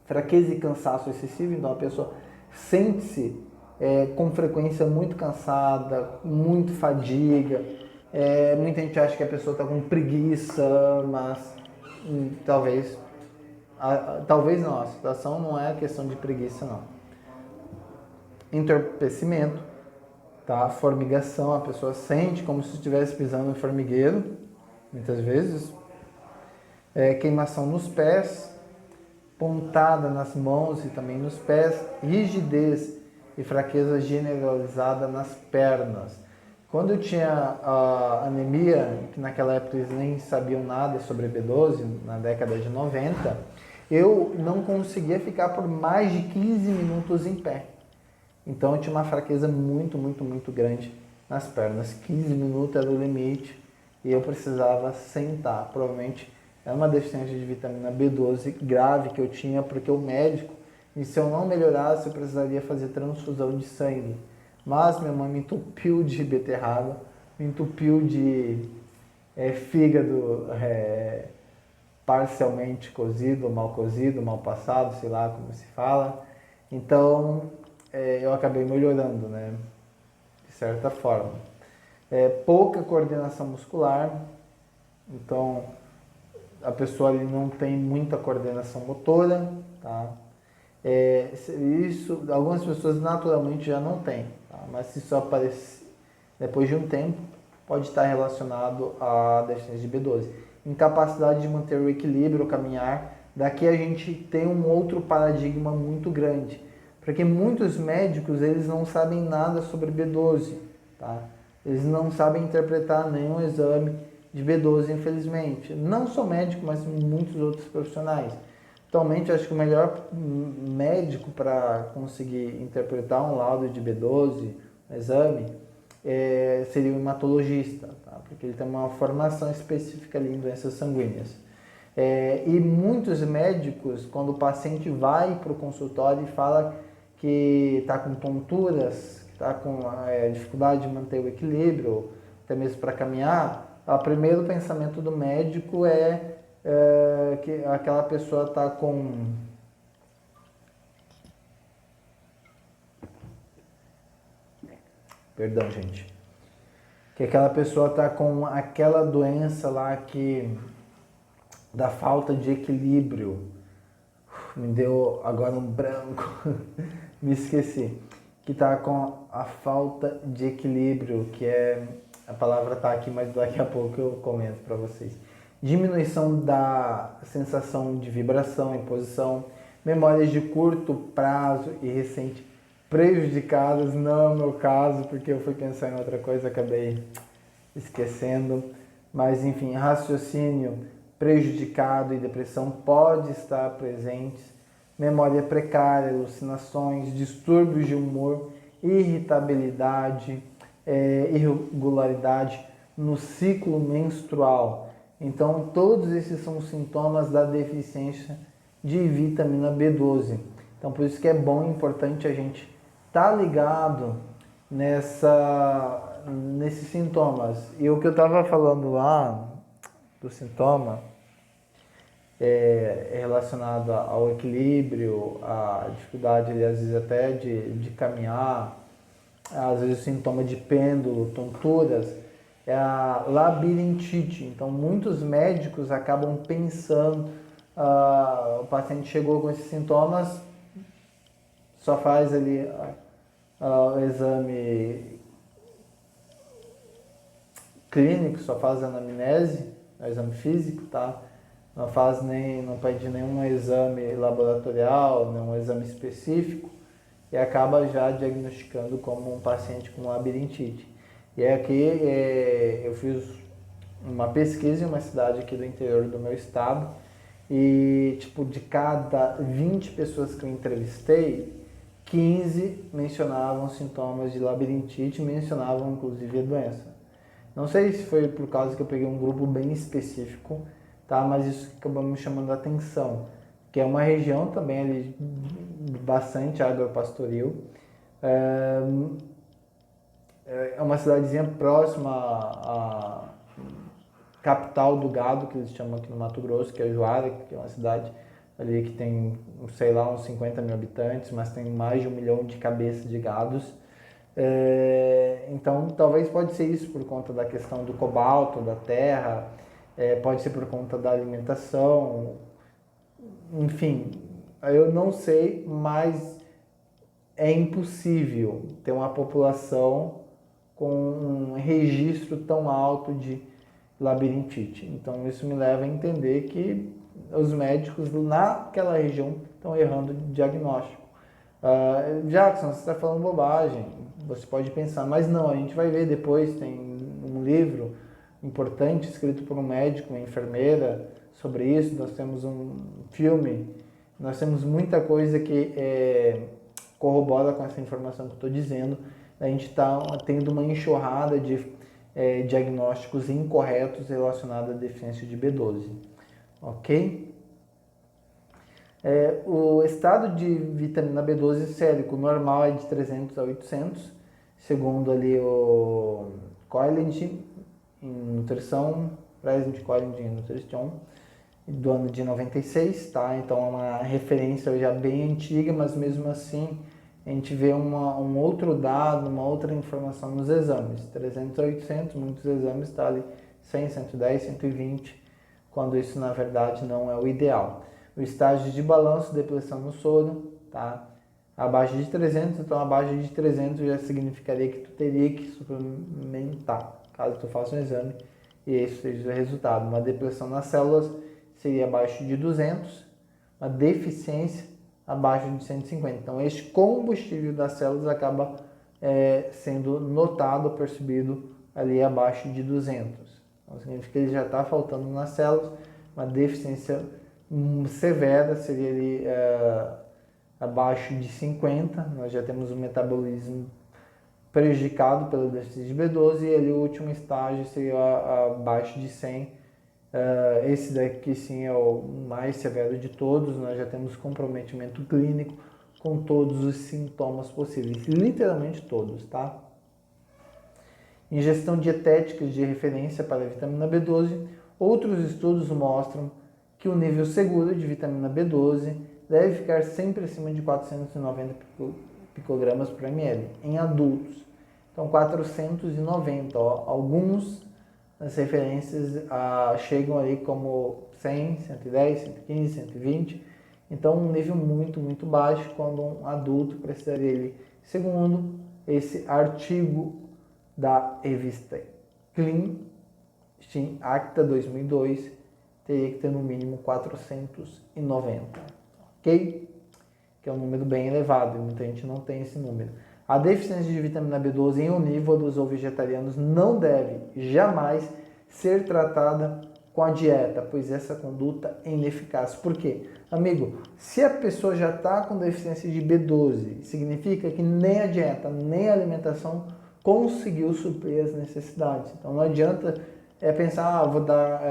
S1: Fraqueza e cansaço excessivo, então a pessoa sente-se com frequência muito cansada, muito fadiga. Muita gente acha que a pessoa está com preguiça, mas talvez não, a situação não é questão de preguiça não. Entorpecimento, tá? Formigação, a pessoa sente como se estivesse pisando em formigueiro, muitas vezes. Queimação nos pés, pontada nas mãos e também nos pés, rigidez e fraqueza generalizada nas pernas. Quando eu tinha a anemia, que naquela época eles nem sabiam nada sobre B12, na década de 90, eu não conseguia ficar por mais de 15 minutos em pé. Então eu tinha uma fraqueza muito, muito, muito grande nas pernas. 15 minutos era o limite e eu precisava sentar. Provavelmente era uma deficiência de vitamina B12 grave que eu tinha, porque o médico, e se eu não melhorasse, eu precisaria fazer transfusão de sangue. Mas minha mãe me entupiu de beterraba, me entupiu de fígado parcialmente cozido, mal passado, sei lá como se fala. Então eu acabei melhorando, né? De certa forma. Pouca coordenação muscular, então a pessoa ali não tem muita coordenação motora, tá? Isso, algumas pessoas naturalmente já não têm, tá? Mas se isso aparecer depois de um tempo, pode estar relacionado à deficiência de B12. Incapacidade de manter o equilíbrio, caminhar. Daqui a gente tem um outro paradigma muito grande, porque muitos médicos eles não sabem nada sobre B12, tá? Eles não sabem interpretar nenhum exame de B12, infelizmente. Não só médico, mas muitos outros profissionais. Atualmente, acho que o melhor médico para conseguir interpretar um laudo de B12, um exame, seria o hematologista, tá? Porque ele tem uma formação específica ali em doenças sanguíneas. E muitos médicos, quando o paciente vai para o consultório e fala que está com tonturas, que está com dificuldade de manter o equilíbrio, até mesmo para caminhar, o primeiro pensamento do médico que aquela pessoa está com perdão, gente, que aquela pessoa está com aquela doença lá da falta de equilíbrio. Me deu agora um branco, me esqueci, que está com a falta de equilíbrio, a palavra está aqui, mas daqui a pouco eu comento para vocês. Diminuição da sensação de vibração em posição, memórias de curto prazo e recente prejudicadas, não é o meu caso, porque eu fui pensar em outra coisa, acabei esquecendo, mas enfim, raciocínio prejudicado e depressão pode estar presentes, memória precária, alucinações, distúrbios de humor, irritabilidade, irregularidade no ciclo menstrual. Então, todos esses são sintomas da deficiência de vitamina B12. Então, por isso que é bom e importante a gente estar ligado nesses sintomas. E o que eu estava falando lá do sintoma é relacionado ao equilíbrio, à dificuldade, às vezes até de caminhar, às vezes sintoma de pêndulo, tonturas, é a labirintite. Então, muitos médicos acabam pensando, o paciente chegou com esses sintomas, só faz ali o exame clínico, só faz a anamnese, o exame físico, tá? Não pede nenhum exame laboratorial, nenhum exame específico, e acaba já diagnosticando como um paciente com labirintite. E aqui eu fiz uma pesquisa em uma cidade aqui do interior do meu estado, e de cada 20 pessoas que eu entrevistei, 15 mencionavam sintomas de labirintite, mencionavam inclusive a doença. Não sei se foi por causa que eu peguei um grupo bem específico, tá? Mas isso acabou me chamando a atenção, que é uma região também ali bastante agropastoril, uma cidadezinha próxima à capital do gado, que eles chamam aqui no Mato Grosso, que é Juara, que é uma cidade ali que tem, sei lá, uns 50 mil habitantes, mas tem mais de 1 milhão de cabeças de gados. Então, talvez pode ser isso por conta da questão do cobalto, da terra, pode ser por conta da alimentação, enfim, eu não sei, mas é impossível ter uma população com um registro tão alto de labirintite. Então, isso me leva a entender que os médicos naquela região estão errando de diagnóstico. Jackson, você está falando bobagem, você pode pensar, mas não, a gente vai ver depois, tem um livro importante escrito por um médico, uma enfermeira, sobre isso, nós temos um filme, nós temos muita coisa que corrobora com essa informação que eu estou dizendo. A gente está tendo uma enxurrada de diagnósticos incorretos relacionados à deficiência de B12, ok? O estado de vitamina B12 sérico normal é de 300 a 800, segundo ali o Coiled em nutrição, President Coiled em nutrition, do ano de 96, tá? Então é uma referência já bem antiga, mas mesmo assim a gente vê um outro dado, uma outra informação nos exames. 300 a 800, muitos exames estão ali 100, 110, 120, quando isso na verdade não é o ideal. O estágio de balanço, depressão no sono, tá? Abaixo de 300, então abaixo de 300 já significaria que tu teria que suplementar, caso tu faça um exame e esse seja o resultado. Uma depressão nas células seria abaixo de 200, uma deficiência abaixo de 150. Então, este combustível das células acaba sendo notado, percebido ali abaixo de 200. Então, significa que ele já está faltando nas células. Uma deficiência severa seria ali abaixo de 50. Nós já temos um metabolismo prejudicado pela deficiência de B12 e ali o último estágio seria abaixo de 100. Esse daqui sim é o mais severo de todos. Nós já temos comprometimento clínico com todos os sintomas possíveis, literalmente todos, tá? Ingestão dietética de referência para a vitamina B12. Outros estudos mostram que o nível seguro de vitamina B12 deve ficar sempre acima de 490 picogramas por ml em adultos. Então 490, alguns as referências chegam ali como 100, 110, 115, 120. Então, um nível muito, muito baixo quando um adulto precisaria dele. Segundo esse artigo da revista Clean Shin Acta 2002, teria que ter no mínimo 490, ok? Que é um número bem elevado e muita gente não tem esse número. A deficiência de vitamina B12 em onívoros ou vegetarianos não deve jamais ser tratada com a dieta, pois essa conduta é ineficaz. Por quê? Amigo, se a pessoa já está com deficiência de B12, significa que nem a dieta, nem a alimentação conseguiu suprir as necessidades. Então não adianta pensar, vou dar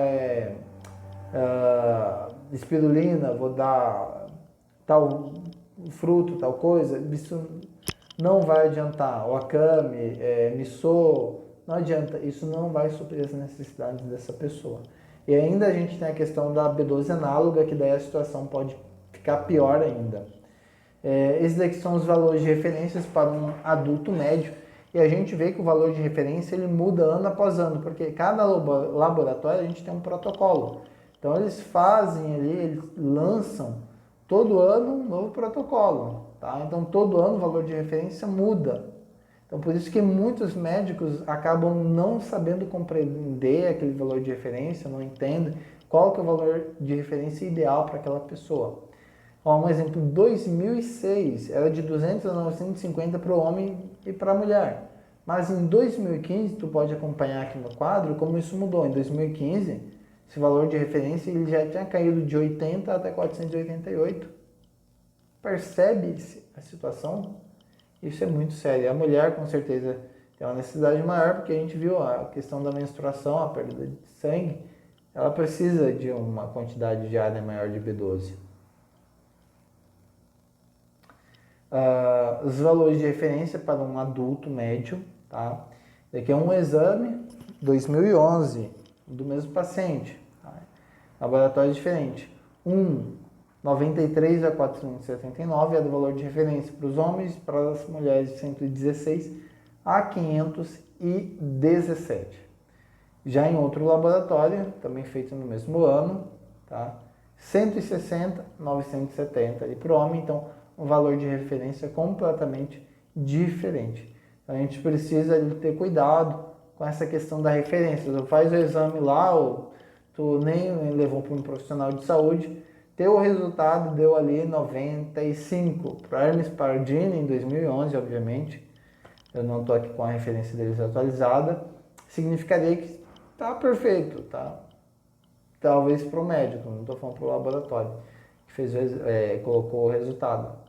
S1: espirulina, vou dar tal fruto, tal coisa, isso não vai adiantar. Wakame, miso, não adianta, isso não vai suprir as necessidades dessa pessoa. E ainda a gente tem a questão da B12 análoga, que daí a situação pode ficar pior ainda. Esses daqui são os valores de referências para um adulto médio, e a gente vê que o valor de referência ele muda ano após ano, porque cada laboratório a gente tem um protocolo. Então eles fazem ali, eles lançam todo ano um novo protocolo, tá? Então todo ano o valor de referência muda. Então por isso que muitos médicos acabam não sabendo compreender aquele valor de referência, não entendem qual que é o valor de referência ideal para aquela pessoa. Um exemplo, 2006 era de 200 a 950 para o homem e para a mulher. Mas em 2015, tu pode acompanhar aqui no quadro como isso mudou. Em 2015, esse valor de referência ele já tinha caído de 80 até 488. Percebe-se a situação? Isso é muito sério. A mulher, com certeza, tem uma necessidade maior, porque a gente viu a questão da menstruação, a perda de sangue. Ela precisa de uma quantidade diária maior de B12. Os valores de referência para um adulto médio, tá? Aqui é um exame 2011 do mesmo paciente, tá? Laboratório diferente. 93 a 479 é do valor de referência para os homens, para as mulheres de 116 a 517. Já em outro laboratório, também feito no mesmo ano, tá? 160, 970 ali para o homem, então um valor de referência completamente diferente. Então a gente precisa ter cuidado com essa questão da referência. Tu faz o exame lá, ou tu nem levou para um profissional de saúde, teu resultado deu ali 95 para Hermes Pardini em 2011, obviamente. Eu não estou aqui com a referência deles atualizada. Significaria que tá perfeito, tá? Talvez para o médico, não estou falando para o laboratório, que fez, colocou o resultado.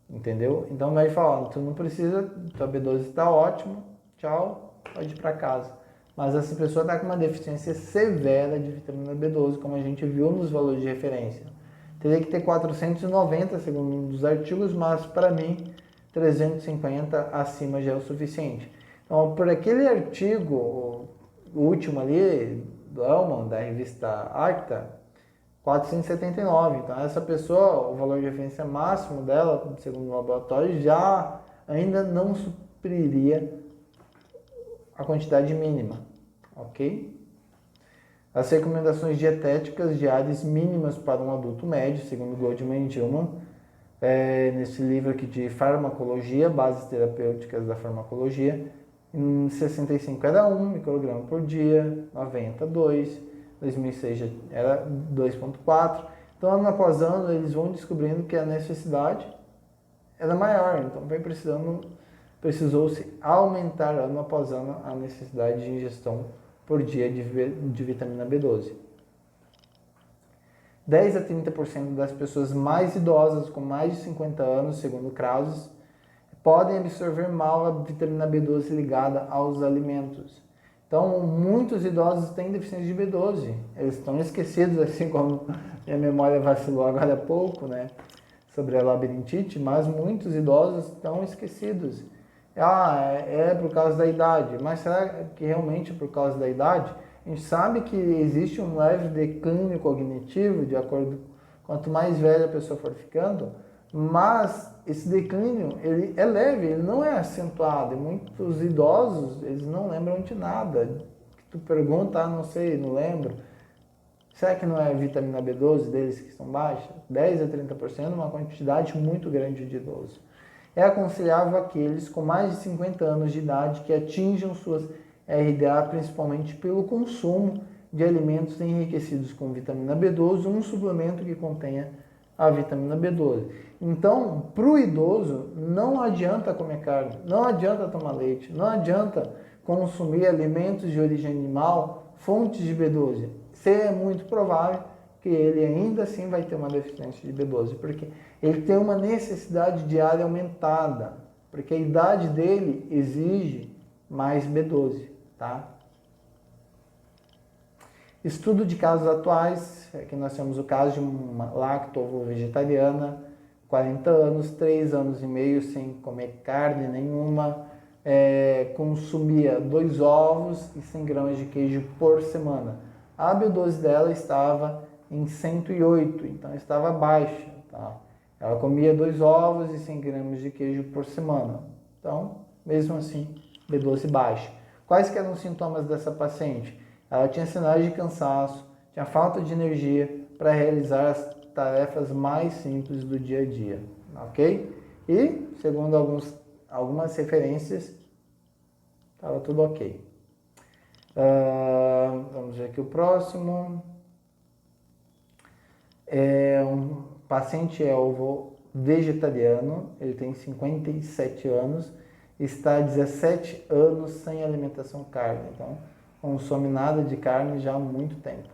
S1: Entendeu? Então o médico fala, tu não precisa, tua B12 está ótimo, tchau, pode ir para casa. Mas essa pessoa está com uma deficiência severa de vitamina B12, como a gente viu nos valores de referência. Teria que ter 490, segundo um dos artigos, mas para mim 350 acima já é o suficiente. Então, por aquele artigo, o último ali, do Elman, da revista Acta, 479. Então, essa pessoa, o valor de referência máximo dela, segundo o laboratório, já ainda não supriria a quantidade mínima, ok? As recomendações dietéticas diárias mínimas para um adulto médio, segundo Goldman e Gilman, nesse livro aqui de farmacologia, bases terapêuticas da farmacologia, em 65 era 1 micrograma por dia, 90, 2, 2006 já era 2,4. Então, ano após ano, eles vão descobrindo que a necessidade era maior. Então, precisou-se aumentar ano após ano a necessidade de ingestão por dia de vitamina B12. 10 a 30% das pessoas mais idosas, com mais de 50 anos, segundo Krauss, podem absorver mal a vitamina B12 ligada aos alimentos. Então, muitos idosos têm deficiência de B12. Eles estão esquecidos, assim como minha memória vacilou agora há pouco, né, sobre a labirintite, mas muitos idosos estão esquecidos. É por causa da idade. Mas será que realmente é por causa da idade? A gente sabe que existe um leve declínio cognitivo, de acordo quanto mais velha a pessoa for ficando, mas esse declínio ele é leve, ele não é acentuado. E muitos idosos, eles não lembram de nada. Tu pergunta, não sei, não lembro. Será que não é a vitamina B12 deles que estão baixas? 10 a 30% é uma quantidade muito grande de idosos. É aconselhável aqueles com mais de 50 anos de idade que atinjam suas RDA principalmente pelo consumo de alimentos enriquecidos com vitamina B12, um suplemento que contenha a vitamina B12. Então, para o idoso, não adianta comer carne, não adianta tomar leite, não adianta consumir alimentos de origem animal, fontes de B12. É muito provável que ele ainda assim vai ter uma deficiência de B12, porque ele tem uma necessidade diária aumentada, porque a idade dele exige mais B12, tá? Estudo de casos atuais, aqui nós temos o caso de uma lacto-ovo-vegetariana, 40 anos, 3 anos e meio sem comer carne nenhuma, consumia 2 ovos e 100 gramas de queijo por semana. A B12 dela estava em 108, então estava baixa, tá? Ela comia 2 ovos e 100 gramas de queijo por semana. Então, mesmo assim, B12 baixa. Quais que eram os sintomas dessa paciente? Ela tinha sinais de cansaço, tinha falta de energia para realizar as tarefas mais simples do dia a dia, ok? E, segundo algumas referências, estava tudo ok. Vamos ver aqui o próximo. Um paciente ovo vegetariano, ele tem 57 anos, está há 17 anos sem alimentação carne, então consome nada de carne já há muito tempo.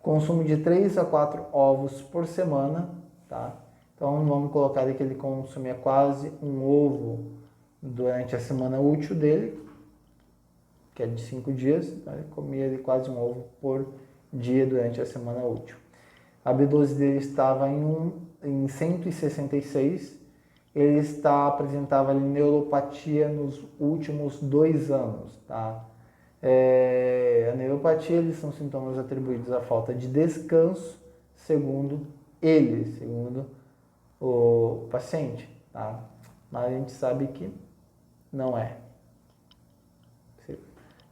S1: Consumo de 3 a 4 ovos por semana, tá? Então vamos colocar aqui que ele consumia quase um ovo durante a semana útil dele, que é de 5 dias, então ele comia quase um ovo por dia durante a semana útil. A B12 dele estava em 166, ele apresentava ali neuropatia nos últimos 2 anos, tá? A neuropatia, eles são sintomas atribuídos à falta de descanso, segundo o paciente, tá? Mas a gente sabe que não é.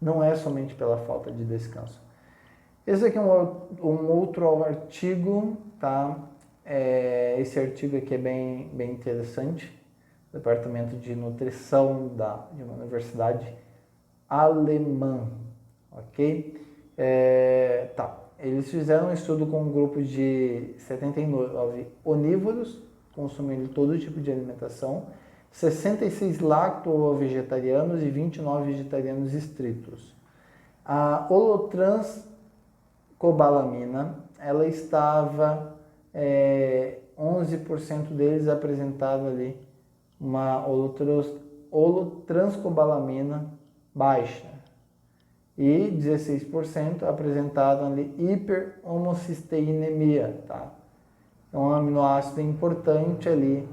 S1: Não é somente pela falta de descanso. Esse aqui é um outro artigo, tá? Esse artigo aqui é bem interessante. Departamento de Nutrição de uma universidade alemã, ok? Tá. Eles fizeram um estudo com um grupo de 79 onívoros, consumindo todo tipo de alimentação, 66 lacto-vegetarianos e 29 vegetarianos estritos. A holotranscobalamina, ela estava, 11% deles apresentaram ali uma holotranscobalamina baixa e 16% apresentaram ali hiperhomocisteinemia, tá? É um aminoácido importante ali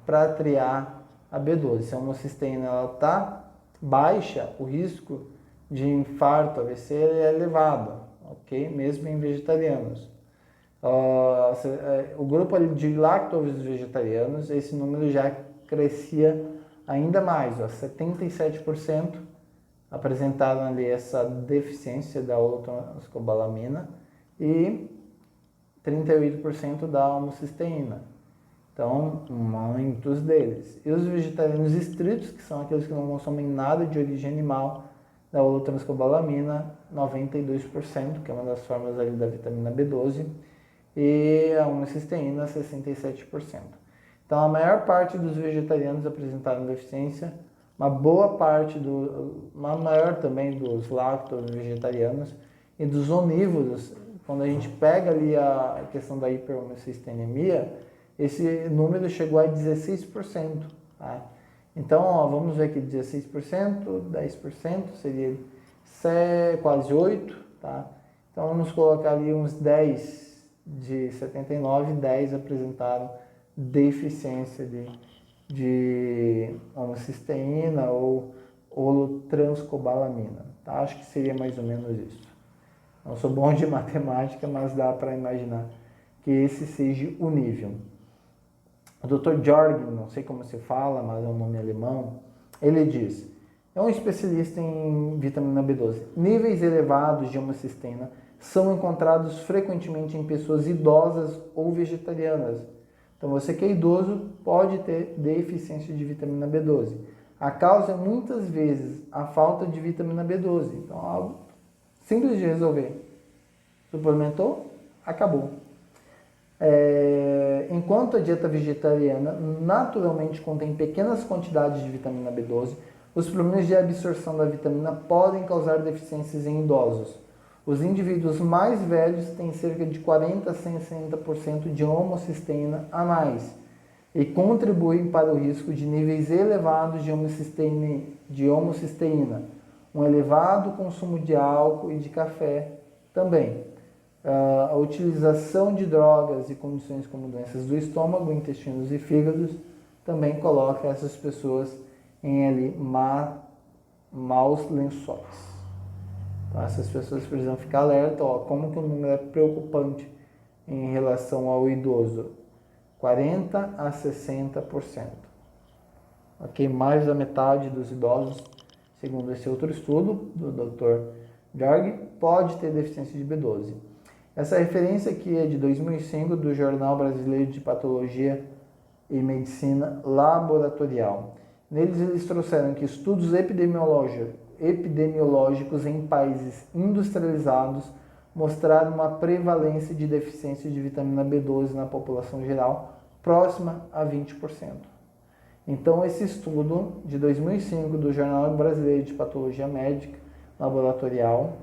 S1: para triar a B12. Se a homocisteína está baixa, o risco de infarto, AVC, é elevado, ok? Mesmo em vegetarianos. O grupo ali de lacto-vegetarianos, esse número já crescia ainda mais, 77% apresentaram ali essa deficiência da holotranscobalamina e 38% da homocisteína. Então, muitos deles. E os vegetarianos estritos, que são aqueles que não consomem nada de origem animal, da holotranscobalamina, 92%, que é uma das formas ali da vitamina B12, e a homocisteína, 67%. Então, a maior parte dos vegetarianos apresentaram deficiência, uma maior também dos lacto-vegetarianos e dos onívoros. Quando a gente pega ali a questão da hiperhomocisteinemia, esse número chegou a 16%. Tá? Então, vamos ver aqui, 16%, 10% seria quase 8%. Tá? Então, vamos colocar ali uns 10 de 79, 10 apresentaram deficiência de homocisteína ou holotranscobalamina. Tá? Acho que seria mais ou menos isso. Não sou bom de matemática, mas dá para imaginar que esse seja o nível. O Dr. Jorgen, não sei como se fala, mas é um nome alemão, ele diz, é um especialista em vitamina B12. Níveis elevados de homocisteína são encontrados frequentemente em pessoas idosas ou vegetarianas. Então, você que é idoso pode ter deficiência de vitamina B12. A causa é muitas vezes a falta de vitamina B12. Então, algo simples de resolver. Suplementou? Acabou. Enquanto a dieta vegetariana naturalmente contém pequenas quantidades de vitamina B12, os problemas de absorção da vitamina podem causar deficiências em idosos. Os indivíduos mais velhos têm cerca de 40 a 60% de homocisteína a mais e contribuem para o risco de níveis elevados de homocisteína, um elevado consumo de álcool e de café também. A utilização de drogas e condições como doenças do estômago, intestinos e fígados também coloca essas pessoas em ali maus lençóis. Então, essas pessoas precisam ficar alerta, como que o número é preocupante em relação ao idoso. 40 a 60%. Ok? Mais da metade dos idosos, segundo esse outro estudo do Dr. Jorg, pode ter deficiência de B12. Essa referência aqui é de 2005 do Jornal Brasileiro de Patologia e Medicina Laboratorial. Neles eles trouxeram que estudos epidemiológicos em países industrializados mostraram uma prevalência de deficiência de vitamina B12 na população geral próxima a 20%. Então, esse estudo de 2005 do Jornal Brasileiro de Patologia Médica Laboratorial,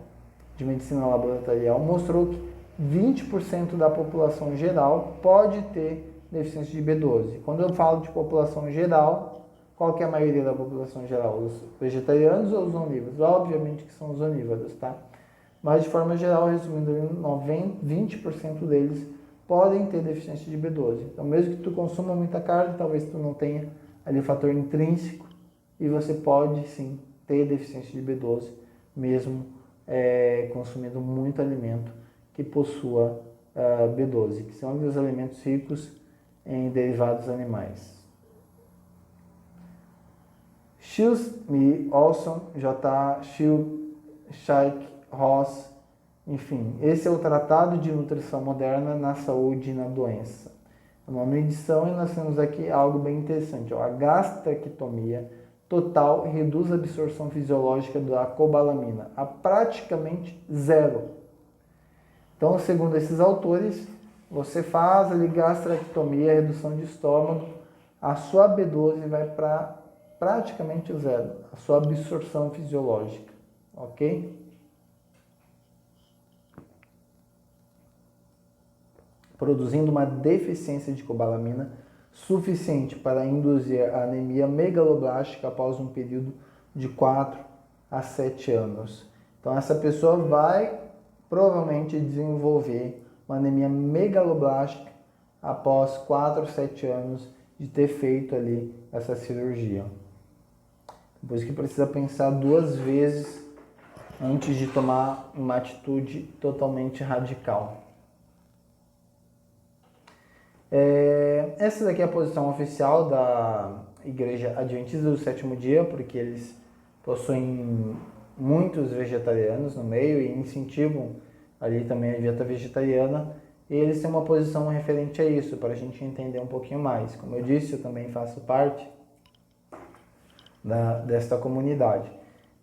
S1: de Medicina Laboratorial, mostrou que 20% da população geral pode ter deficiência de B12. Quando eu falo de população geral, qual que é a maioria da população geral? Os vegetarianos ou os onívoros? Obviamente que são os onívoros, tá? Mas de forma geral, resumindo, 20% deles podem ter deficiência de B12. Então, mesmo que tu consuma muita carne, talvez tu não tenha ali o fator intrínseco e você pode sim ter deficiência de B12, mesmo consumindo muito alimento que possua B12, que são os alimentos ricos em derivados animais. Shields, Olson, J. Shaik, Ross, enfim, esse é o Tratado de Nutrição Moderna na Saúde e na Doença. É uma medição e nós temos aqui algo bem interessante. A gastrectomia total reduz a absorção fisiológica da cobalamina a praticamente zero. Então, segundo esses autores, você faz ali gastrectomia, redução de estômago, a sua B12 vai para praticamente zero, a sua absorção fisiológica, ok? Produzindo uma deficiência de cobalamina suficiente para induzir a anemia megaloblástica após um período de 4 a 7 anos. Então, essa pessoa vai provavelmente desenvolver uma anemia megaloblástica após 4 a 7 anos de ter feito ali essa cirurgia. Por isso que precisa pensar 2 vezes antes de tomar uma atitude totalmente radical. Essa daqui é a posição oficial da Igreja Adventista do Sétimo Dia, porque eles possuem muitos vegetarianos no meio e incentivam ali também a dieta vegetariana. E eles têm uma posição referente a isso, para a gente entender um pouquinho mais. Como eu disse, eu também faço parte desta comunidade.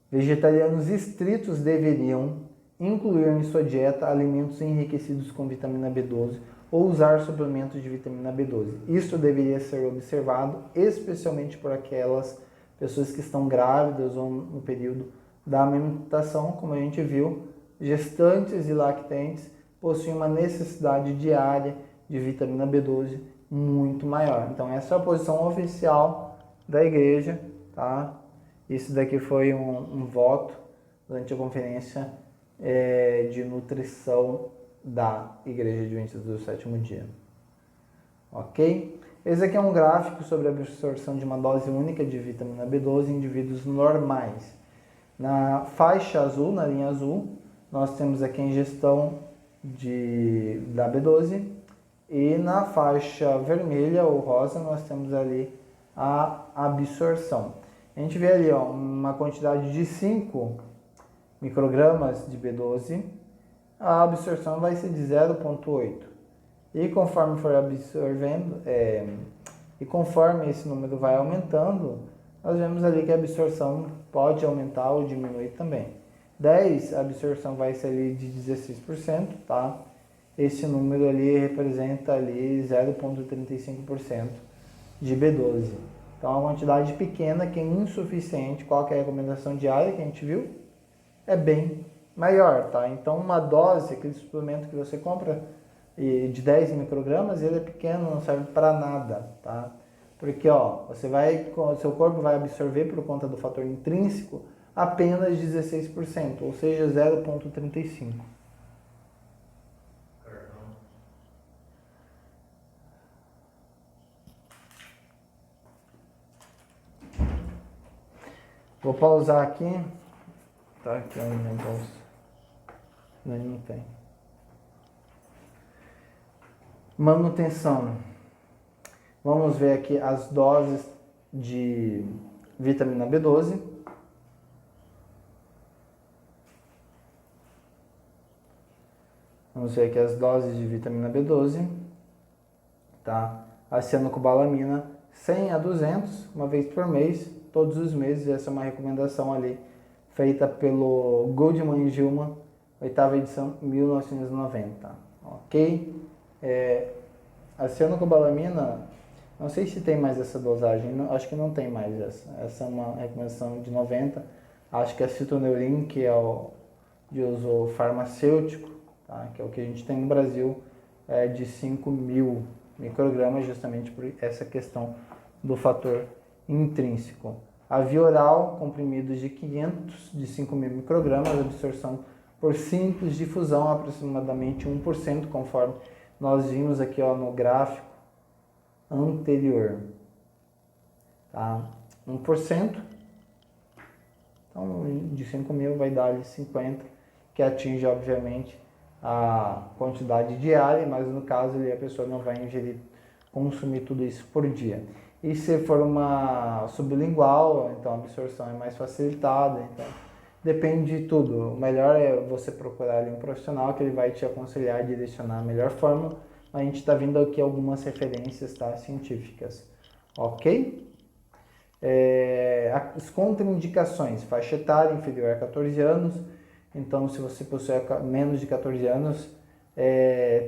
S1: Vegetarianos estritos deveriam incluir em sua dieta alimentos enriquecidos com vitamina B12 ou usar suplementos de vitamina B12. Isso deveria ser observado, especialmente por aquelas pessoas que estão grávidas ou no período da amamentação, como a gente viu, gestantes e lactentes possuem uma necessidade diária de vitamina B12 muito maior. Então, essa é a posição oficial da igreja, tá? Isso daqui foi um voto durante a conferência de nutrição da Igreja Adventista do Sétimo Dia. Ok? Esse aqui é um gráfico sobre a absorção de uma dose única de vitamina B12 em indivíduos normais. Na faixa azul, na linha azul, nós temos aqui a ingestão da B12 e na faixa vermelha ou rosa nós temos ali a absorção. A gente vê ali uma quantidade de 5 microgramas de B12, a absorção vai ser de 0,8. E conforme for absorvendo, e conforme esse número vai aumentando, nós vemos ali que a absorção pode aumentar ou diminuir também. 10, a absorção vai ser ali de 16%, tá? Esse número ali representa ali 0,35% de B12. Então, é uma quantidade pequena que é insuficiente. Qual que é a recomendação diária que a gente viu? É bem maior, tá? Então, uma dose, aquele suplemento que você compra de 10 microgramas, ele é pequeno, não serve para nada, tá? Porque, o seu corpo vai absorver por conta do fator intrínseco apenas 16%, ou seja, 0,35. Vou pausar aqui. Tá aqui na minha bolsa. Não tem. Manutenção. Vamos ver aqui as doses de vitamina B12. Vamos ver aqui as doses de vitamina B12. Tá? A cianocobalamina 100 a 200, uma vez por mês, todos os meses. Essa é uma recomendação ali feita pelo Goldman e Gilman, 8ª edição, 1990. Ok? A cianocobalamina, não sei se tem mais essa dosagem, acho que não tem mais essa. Essa é uma recomendação de 90. Acho que a citoneurin, que é o de uso farmacêutico, tá? Que é o que a gente tem no Brasil, é de 5.000 microgramas, justamente por essa questão do fator intrínseco. A via oral, comprimidos de 5.000 microgramas, absorção por simples difusão, aproximadamente 1%, conforme nós vimos aqui, ó, no gráfico anterior, tá? 1%, então de 5 mil vai dar ali 50, que atinge obviamente a quantidade diária, mas no caso ali a pessoa não vai consumir tudo isso por dia. E se for uma sublingual, então a absorção é mais facilitada, então depende de tudo. O melhor é você procurar ali um profissional que ele vai te aconselhar, direcionar a melhor forma. A gente está vendo aqui algumas referências, tá, científicas, ok? As contraindicações, faixa etária inferior a 14 anos, então se você possui menos de 14 anos,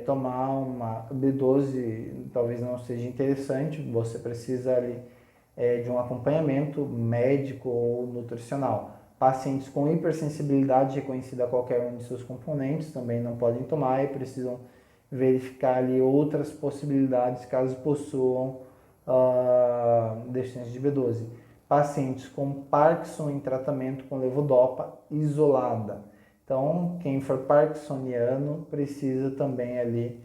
S1: tomar uma B12 talvez não seja interessante, você precisa ali de um acompanhamento médico ou nutricional. Pacientes com hipersensibilidade reconhecida a qualquer um de seus componentes também não podem tomar e precisam verificar ali outras possibilidades caso possuam deficiência de B12. Pacientes com Parkinson em tratamento com levodopa isolada. Então, quem for parkinsoniano precisa também ali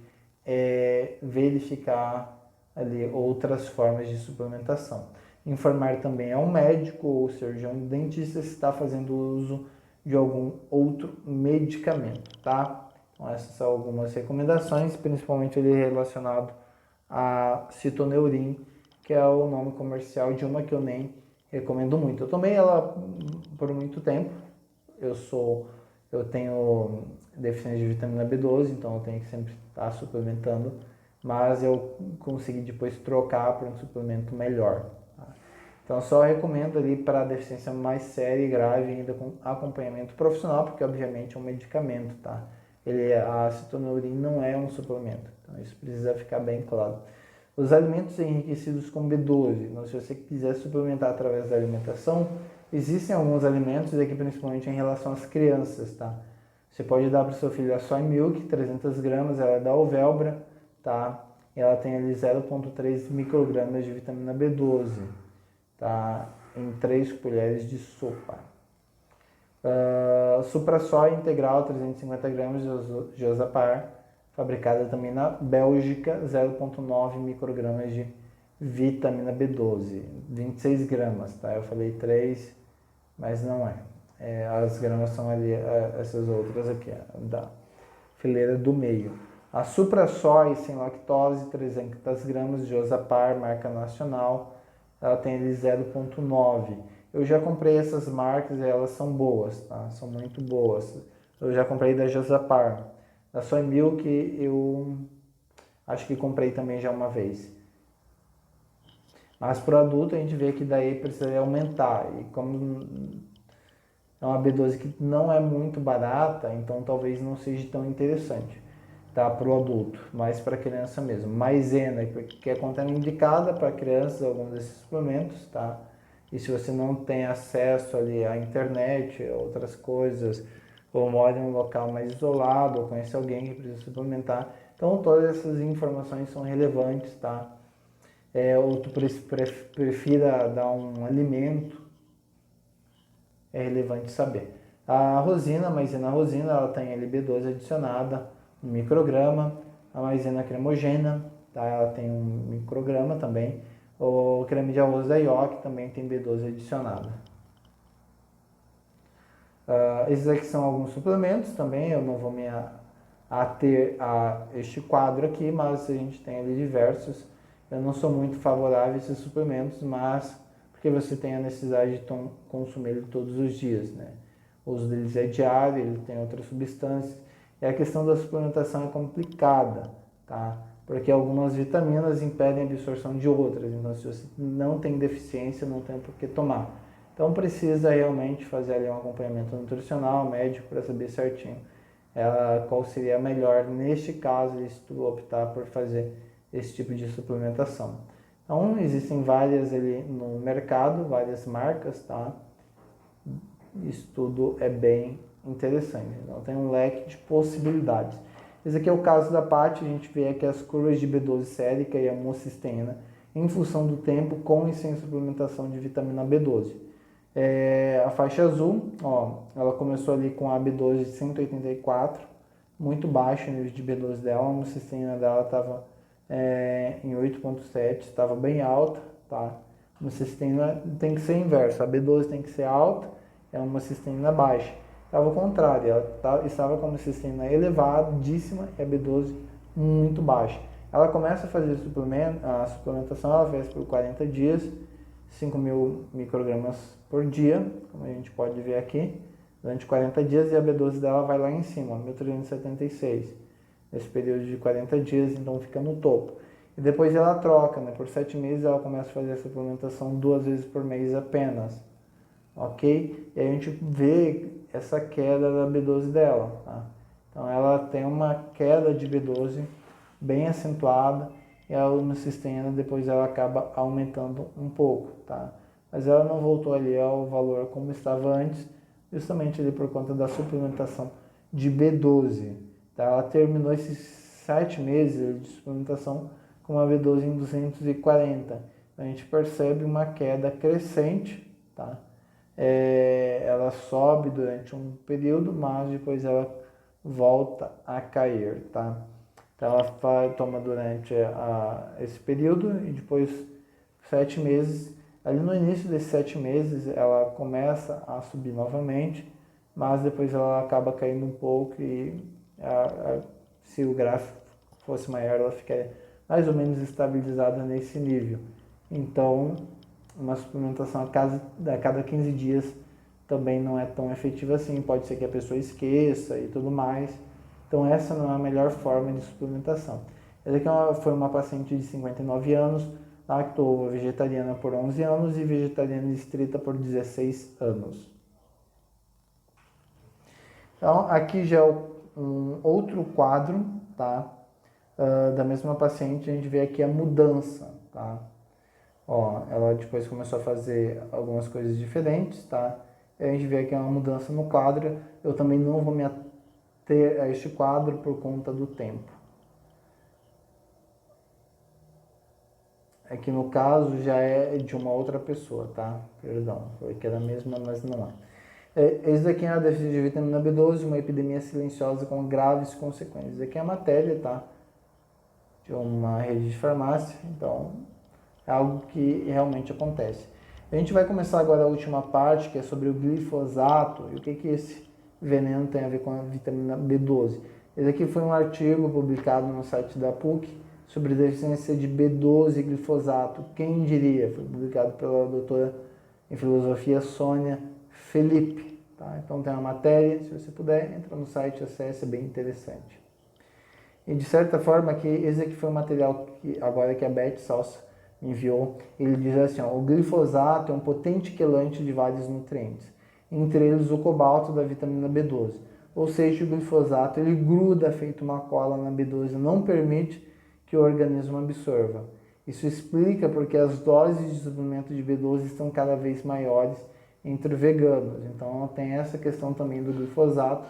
S1: verificar ali outras formas de suplementação. Informar também ao médico ou cirurgião dentista se está fazendo uso de algum outro medicamento, tá? Então, essas são algumas recomendações, principalmente ele relacionado a Citoneurin, que é o nome comercial de uma que eu nem recomendo muito. Eu tomei ela por muito tempo, eu tenho deficiência de vitamina B12, então eu tenho que sempre estar suplementando, mas eu consegui depois trocar para um suplemento melhor. Tá? Então só recomendo ali para deficiência mais séria e grave, ainda com acompanhamento profissional, porque obviamente é um medicamento, tá? A Citoneurin não é um suplemento, então isso precisa ficar bem claro. Os alimentos enriquecidos com B12, então, se você quiser suplementar através da alimentação, existem alguns alimentos, aqui principalmente em relação às crianças, tá? Você pode dar para o seu filho a Soy Milk, 300 gramas, ela é da Ovelbra, tá? E ela tem ali 0,3 microgramas de vitamina B12, tá? Em 3 colheres de sopa. Supra Soy integral, 350 gramas de Josapar, fabricada também na Bélgica, 0,9 microgramas de vitamina B12, 26 gramas, tá? Eu falei 3, mas não é. As gramas são ali, essas outras aqui, da fileira do meio. A Supra Soy sem lactose, 300 gramas de Josapar, marca nacional, ela tem ali 0,9. Eu já comprei essas marcas e elas são boas, tá? São muito boas. Eu já comprei da Josapar. Da Soy Milk eu acho que comprei também já uma vez. Mas para o adulto a gente vê que daí precisa aumentar. E como é uma B12 que não é muito barata, então talvez não seja tão interessante, tá? Para o adulto, mas para a criança mesmo. Maizena, que é contraindicada para crianças, alguns desses suplementos, tá? E se você não tem acesso ali à internet, outras coisas, ou mora em um local mais isolado, ou conhece alguém que precisa suplementar, então todas essas informações são relevantes, tá? Ou tu prefira dar um alimento, é relevante saber. A rosina, a maizena rosina, ela tem LB12 adicionada, 1 micrograma. A maizena cremogena, tá? Ela tem 1 micrograma também. O creme de arroz da Yoki também tem B12 adicionada. Esses aqui são alguns suplementos também, eu não vou me ater a este quadro aqui, mas a gente tem ali diversos. Eu não sou muito favorável a esses suplementos, mas porque você tem a necessidade de consumir ele todos os dias, né? O uso deles é diário, ele tem outras substâncias. E a questão da suplementação é complicada, tá? Porque algumas vitaminas impedem a absorção de outras, então se você não tem deficiência, não tem por que tomar. Então precisa realmente fazer ali um acompanhamento nutricional, médico, para saber certinho qual seria a melhor neste caso, se tu optar por fazer esse tipo de suplementação. Então existem várias ali no mercado, várias marcas, tá? Isso tudo é bem interessante, então tem um leque de possibilidades. Esse aqui é o caso da Paty, a gente vê aqui as curvas de B12 sérica e homocisteína em função do tempo com e sem suplementação de vitamina B12. A faixa azul, ó, ela começou ali com a B12 de 184, muito baixo o nível de B12 dela, a homocisteína dela estava em 8,7, estava bem alta, tá? A homocisteína tem que ser inverso, a B12 tem que ser alta e a homocisteína baixa. Estava ao contrário, ela estava com a homocisteína elevadíssima e a B12 muito baixa. Ela começa a fazer a suplementação, ela fez por 40 dias, 5.000 microgramas por dia, como a gente pode ver aqui, durante 40 dias, e a B12 dela vai lá em cima, 1.376, nesse período de 40 dias, então fica no topo. E depois ela troca, né? Por 7 meses ela começa a fazer a suplementação 2 vezes por mês apenas, ok? E a gente vê essa queda da B12 dela, tá? Então ela tem uma queda de B12 bem acentuada, e a homocisteína depois ela acaba aumentando um pouco, tá? Mas ela não voltou ali ao valor como estava antes, justamente ali por conta da suplementação de B12, tá? Ela terminou esses 7 meses de suplementação com uma B12 em 240. A gente percebe uma queda crescente, tá? Ela sobe durante um período, mas depois ela volta a cair, tá? Então ela toma durante esse período e depois 7 meses. Ali no início desses 7 meses ela começa a subir novamente, mas depois ela acaba caindo um pouco e se o gráfico fosse maior ela ficaria mais ou menos estabilizada nesse nível. Então uma suplementação a cada 15 dias também não é tão efetiva assim, pode ser que a pessoa esqueça e tudo mais. Então essa não é a melhor forma de suplementação. Essa aqui foi uma paciente de 59 anos, lacto vegetariana por 11 anos e vegetariana estrita por 16 anos. Então aqui já é um outro quadro, tá? Da mesma paciente, a gente vê aqui a mudança, tá? Ó, ela depois começou a fazer algumas coisas diferentes, tá? A gente vê aqui uma mudança no quadro. Eu também não vou me ater a este quadro por conta do tempo. Aqui no caso já é de uma outra pessoa, tá? Perdão, foi que era a mesma, mas não é. Esse daqui é a deficiência de vitamina B12, uma epidemia silenciosa com graves consequências. Aqui é a matéria, tá? De uma rede de farmácia, então é algo que realmente acontece. A gente vai começar agora a última parte, que é sobre o glifosato e o que esse veneno tem a ver com a vitamina B12. Esse aqui foi um artigo publicado no site da PUC sobre a deficiência de B12 e glifosato. Quem diria? Foi publicado pela doutora em filosofia Sônia Felipe. Tá? Então tem uma matéria, se você puder, entra no site, acesse, é bem interessante. E de certa forma, que esse aqui foi um material que agora que a Beth Salsa enviou, ele diz assim, ó, o glifosato é um potente quelante de vários nutrientes, entre eles o cobalto da vitamina B12. Ou seja, o glifosato ele gruda feito uma cola na B12 e não permite que o organismo absorva. Isso explica porque as doses de suplemento de B12 estão cada vez maiores entre veganos. Então tem essa questão também do glifosato,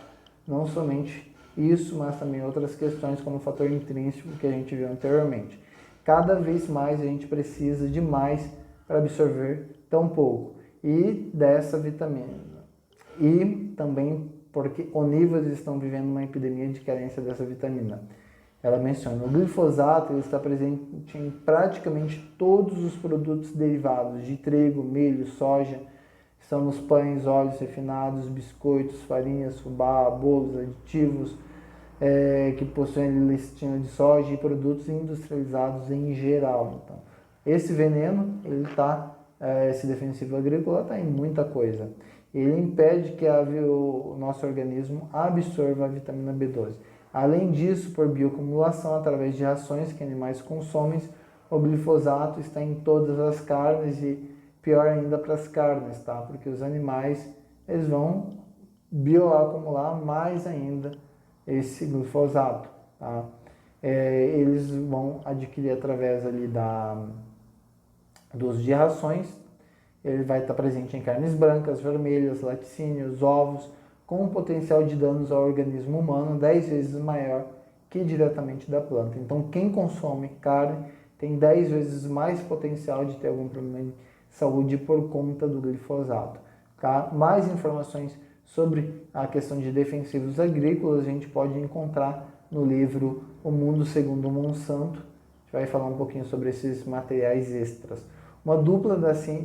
S1: não somente isso, mas também outras questões como o fator intrínseco que a gente viu anteriormente. Cada vez mais a gente precisa de mais para absorver tão pouco e dessa vitamina. E também porque onívoros estão vivendo uma epidemia de carência dessa vitamina. Ela menciona, o glifosato ele está presente em praticamente todos os produtos derivados de trigo, milho, soja, estão nos pães, óleos refinados, biscoitos, farinhas, fubá, bolos, aditivos, que possuem lectina de soja e produtos industrializados em geral. Então, esse veneno, esse defensivo agrícola está em muita coisa. Ele impede que o nosso organismo absorva a vitamina B12. Além disso, por bioacumulação, através de rações que animais consomem, o glifosato está em todas as carnes e pior ainda para as carnes, tá? Porque os animais eles vão bioacumular mais ainda esse glifosato, tá? Eles vão adquirir através ali do uso de rações. Ele vai estar presente em carnes brancas, vermelhas, laticínios, ovos, com um potencial de danos ao organismo humano 10 vezes maior que diretamente da planta. Então, quem consome carne tem 10 vezes mais potencial de ter algum problema de saúde por conta do glifosato. Tá? Mais informações sobre a questão de defensivos agrícolas, a gente pode encontrar no livro O Mundo Segundo Monsanto. A gente vai falar um pouquinho sobre esses materiais extras. Uma dupla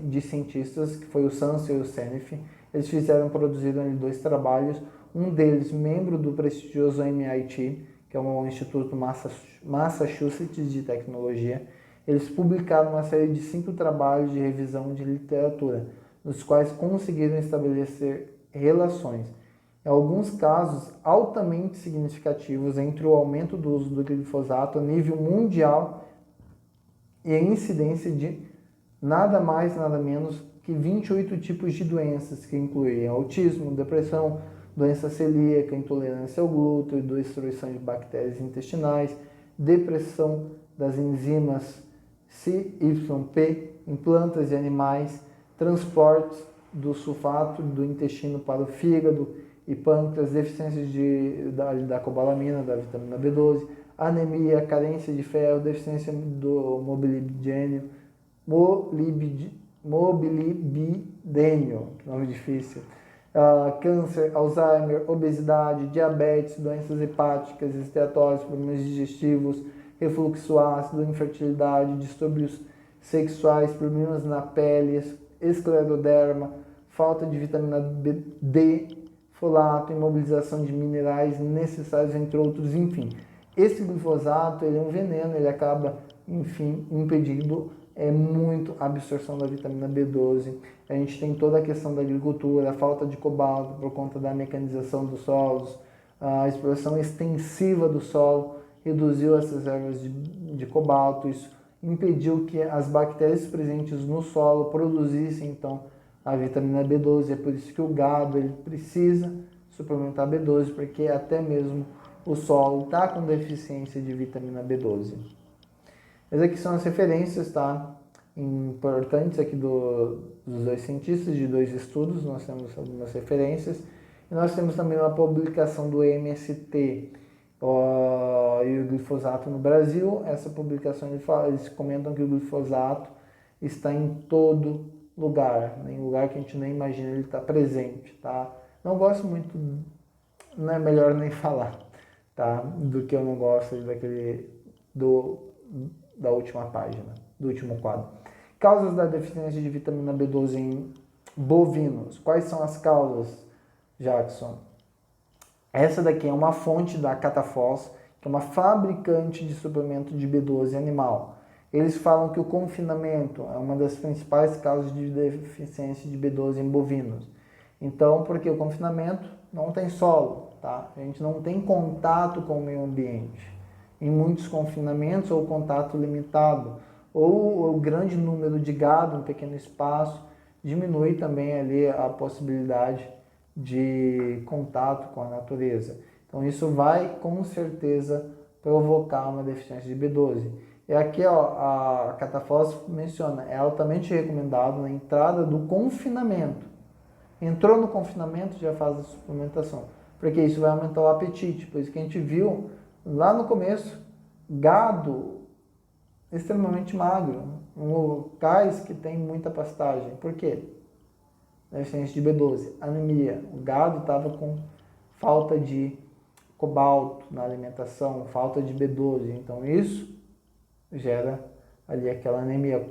S1: de cientistas, que foi o Sansel e o Senef, eles produziram 2 trabalhos, um deles membro do prestigioso MIT, que é um instituto Massachusetts de tecnologia. Eles publicaram uma série de 5 trabalhos de revisão de literatura, nos quais conseguiram estabelecer relações, em alguns casos altamente significativos, entre o aumento do uso do glifosato a nível mundial e a incidência de nada mais, nada menos que 28 tipos de doenças, que incluem autismo, depressão, doença celíaca, intolerância ao glúten, destruição de bactérias intestinais, depressão das enzimas CYP em plantas e animais, transportes do sulfato do intestino para o fígado e pâncreas, deficiências da cobalamina, da vitamina B12, anemia, carência de ferro, deficiência do molibdênio, que nome difícil, câncer, Alzheimer, obesidade, diabetes, doenças hepáticas, esteatose, problemas digestivos, refluxo ácido, infertilidade, distúrbios sexuais, problemas na pele, escleroderma, falta de vitamina D, folato, imobilização de minerais necessários, entre outros, enfim. Esse glifosato, ele é um veneno, ele acaba, enfim, impedindo muito a absorção da vitamina B12. A gente tem toda a questão da agricultura, a falta de cobalto por conta da mecanização dos solos, a exploração extensiva do solo reduziu as reservas de cobalto, isso impediu que as bactérias presentes no solo produzissem, então, a vitamina B12. É por isso que o gado ele precisa suplementar B12, porque até mesmo o solo está com deficiência de vitamina B12. Essas aqui são as referências, tá? Importantes aqui dos 2 cientistas, de 2 estudos, nós temos algumas referências. E nós temos também uma publicação do MST e o glifosato no Brasil. Essa publicação eles comentam que o glifosato está em todo lugar, em lugar que a gente nem imagina ele está presente, tá? Não gosto muito, não é melhor nem falar, tá? Do que eu não gosto da última página, do último quadro. Causas da deficiência de vitamina B12 em bovinos. Quais são as causas, Jackson? Essa daqui é uma fonte da Catafós, que é uma fabricante de suplemento de B12 animal. Eles falam que o confinamento é uma das principais causas de deficiência de B12 em bovinos. Então, porque o confinamento não tem solo, tá? A gente não tem contato com o meio ambiente. Em muitos confinamentos, ou contato limitado, ou o grande número de gado, um pequeno espaço, diminui também ali a possibilidade de contato com a natureza. Então isso vai com certeza provocar uma deficiência de B12. E aqui a Catafós menciona, é altamente recomendado na entrada do confinamento. Entrou no confinamento, já faz a suplementação, porque isso vai aumentar o apetite. Por isso que a gente viu lá no começo, gado extremamente magro, em locais que tem muita pastagem. Por quê? Deficiência de B12, anemia. O gado estava com falta de cobalto na alimentação, falta de B12. Então isso gera ali aquela anemia.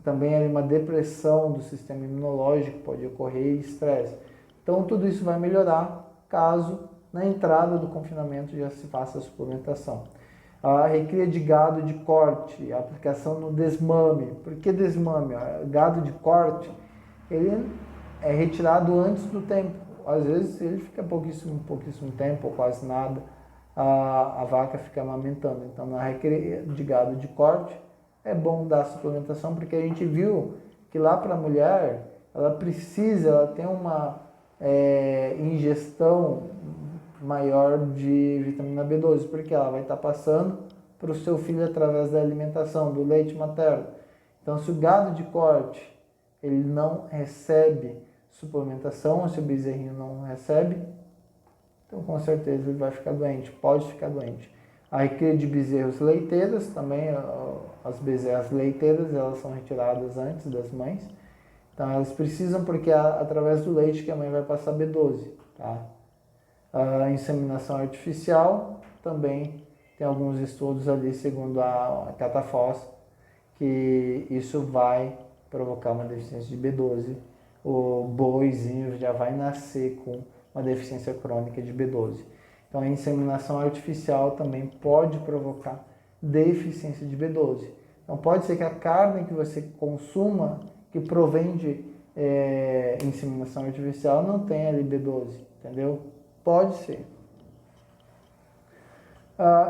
S1: Também ali uma depressão do sistema imunológico pode ocorrer e estresse. Então tudo isso vai melhorar caso na entrada do confinamento já se faça a suplementação. A recria de gado de corte, a aplicação no desmame. Por que desmame? Gado de corte, ele é retirado antes do tempo. Às vezes ele fica pouquíssimo tempo, ou quase nada, a vaca fica amamentando. Então na recria de gado de corte é bom dar suplementação, porque a gente viu que lá para a mulher, ela tem uma ingestão maior de vitamina B12, porque ela vai estar passando para o seu filho através da alimentação, do leite materno. Então, se o gado de corte ele não recebe suplementação, se o bezerrinho não recebe, então com certeza ele vai ficar doente, pode ficar doente. A recria de bezerros leiteiros, também as bezerras leiteiras, elas são retiradas antes das mães, Então elas precisam porque é através do leite que a mãe vai passar B12, tá? A inseminação artificial também tem alguns estudos ali, segundo a Catafós, que isso vai provocar uma deficiência de B12. O boizinho já vai nascer com uma deficiência crônica de B12. Então a inseminação artificial também pode provocar deficiência de B12. Então pode ser que a carne que você consuma, que provém de inseminação artificial, não tenha ali B12, entendeu? Pode ser.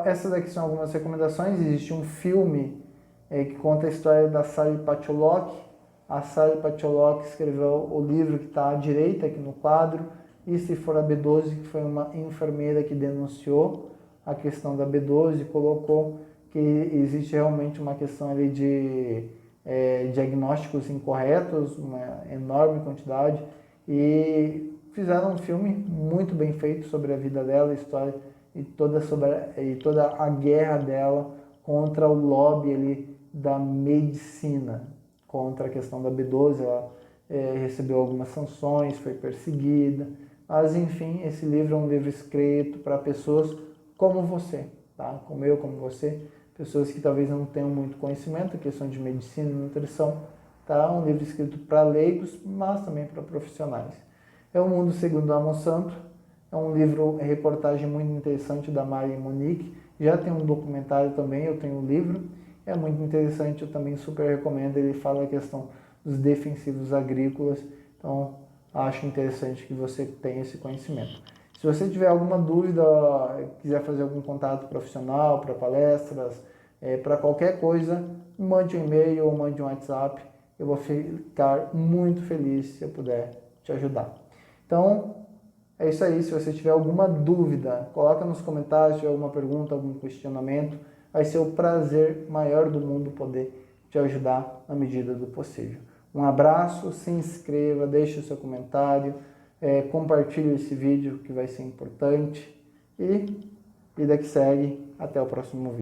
S1: Essas daqui são algumas recomendações. Existe um filme que conta a história da Sally Patcholock. A Sally Patcholock escreveu o livro que está à direita aqui no quadro, E se for a B12, que foi uma enfermeira que denunciou a questão da B12 e colocou que existe realmente uma questão ali de diagnósticos incorretos, uma enorme quantidade, e fizeram um filme muito bem feito sobre a vida dela, a história e toda a guerra dela contra o lobby ali da medicina, contra a questão da B12. Ela recebeu algumas sanções, foi perseguida, mas enfim, esse livro é um livro escrito para pessoas como você, tá? Como eu, como você, pessoas que talvez não tenham muito conhecimento, questão de medicina e nutrição, tá? Um livro escrito para leigos, mas também para profissionais. É o Mundo Segundo a Monsanto, é um livro, reportagem muito interessante da Mari Monique, já tem um documentário também, eu tenho um livro, é muito interessante, eu também super recomendo, ele fala a questão dos defensivos agrícolas, então acho interessante que você tenha esse conhecimento. Se você tiver alguma dúvida, quiser fazer algum contato profissional para palestras, para qualquer coisa, mande um e-mail ou mande um WhatsApp, eu vou ficar muito feliz se eu puder te ajudar. Então, é isso aí. Se você tiver alguma dúvida, coloca nos comentários, se tiver alguma pergunta, algum questionamento. Vai ser o prazer maior do mundo poder te ajudar na medida do possível. Um abraço, se inscreva, deixe o seu comentário, compartilhe esse vídeo que vai ser importante e vida que segue. Até o próximo vídeo.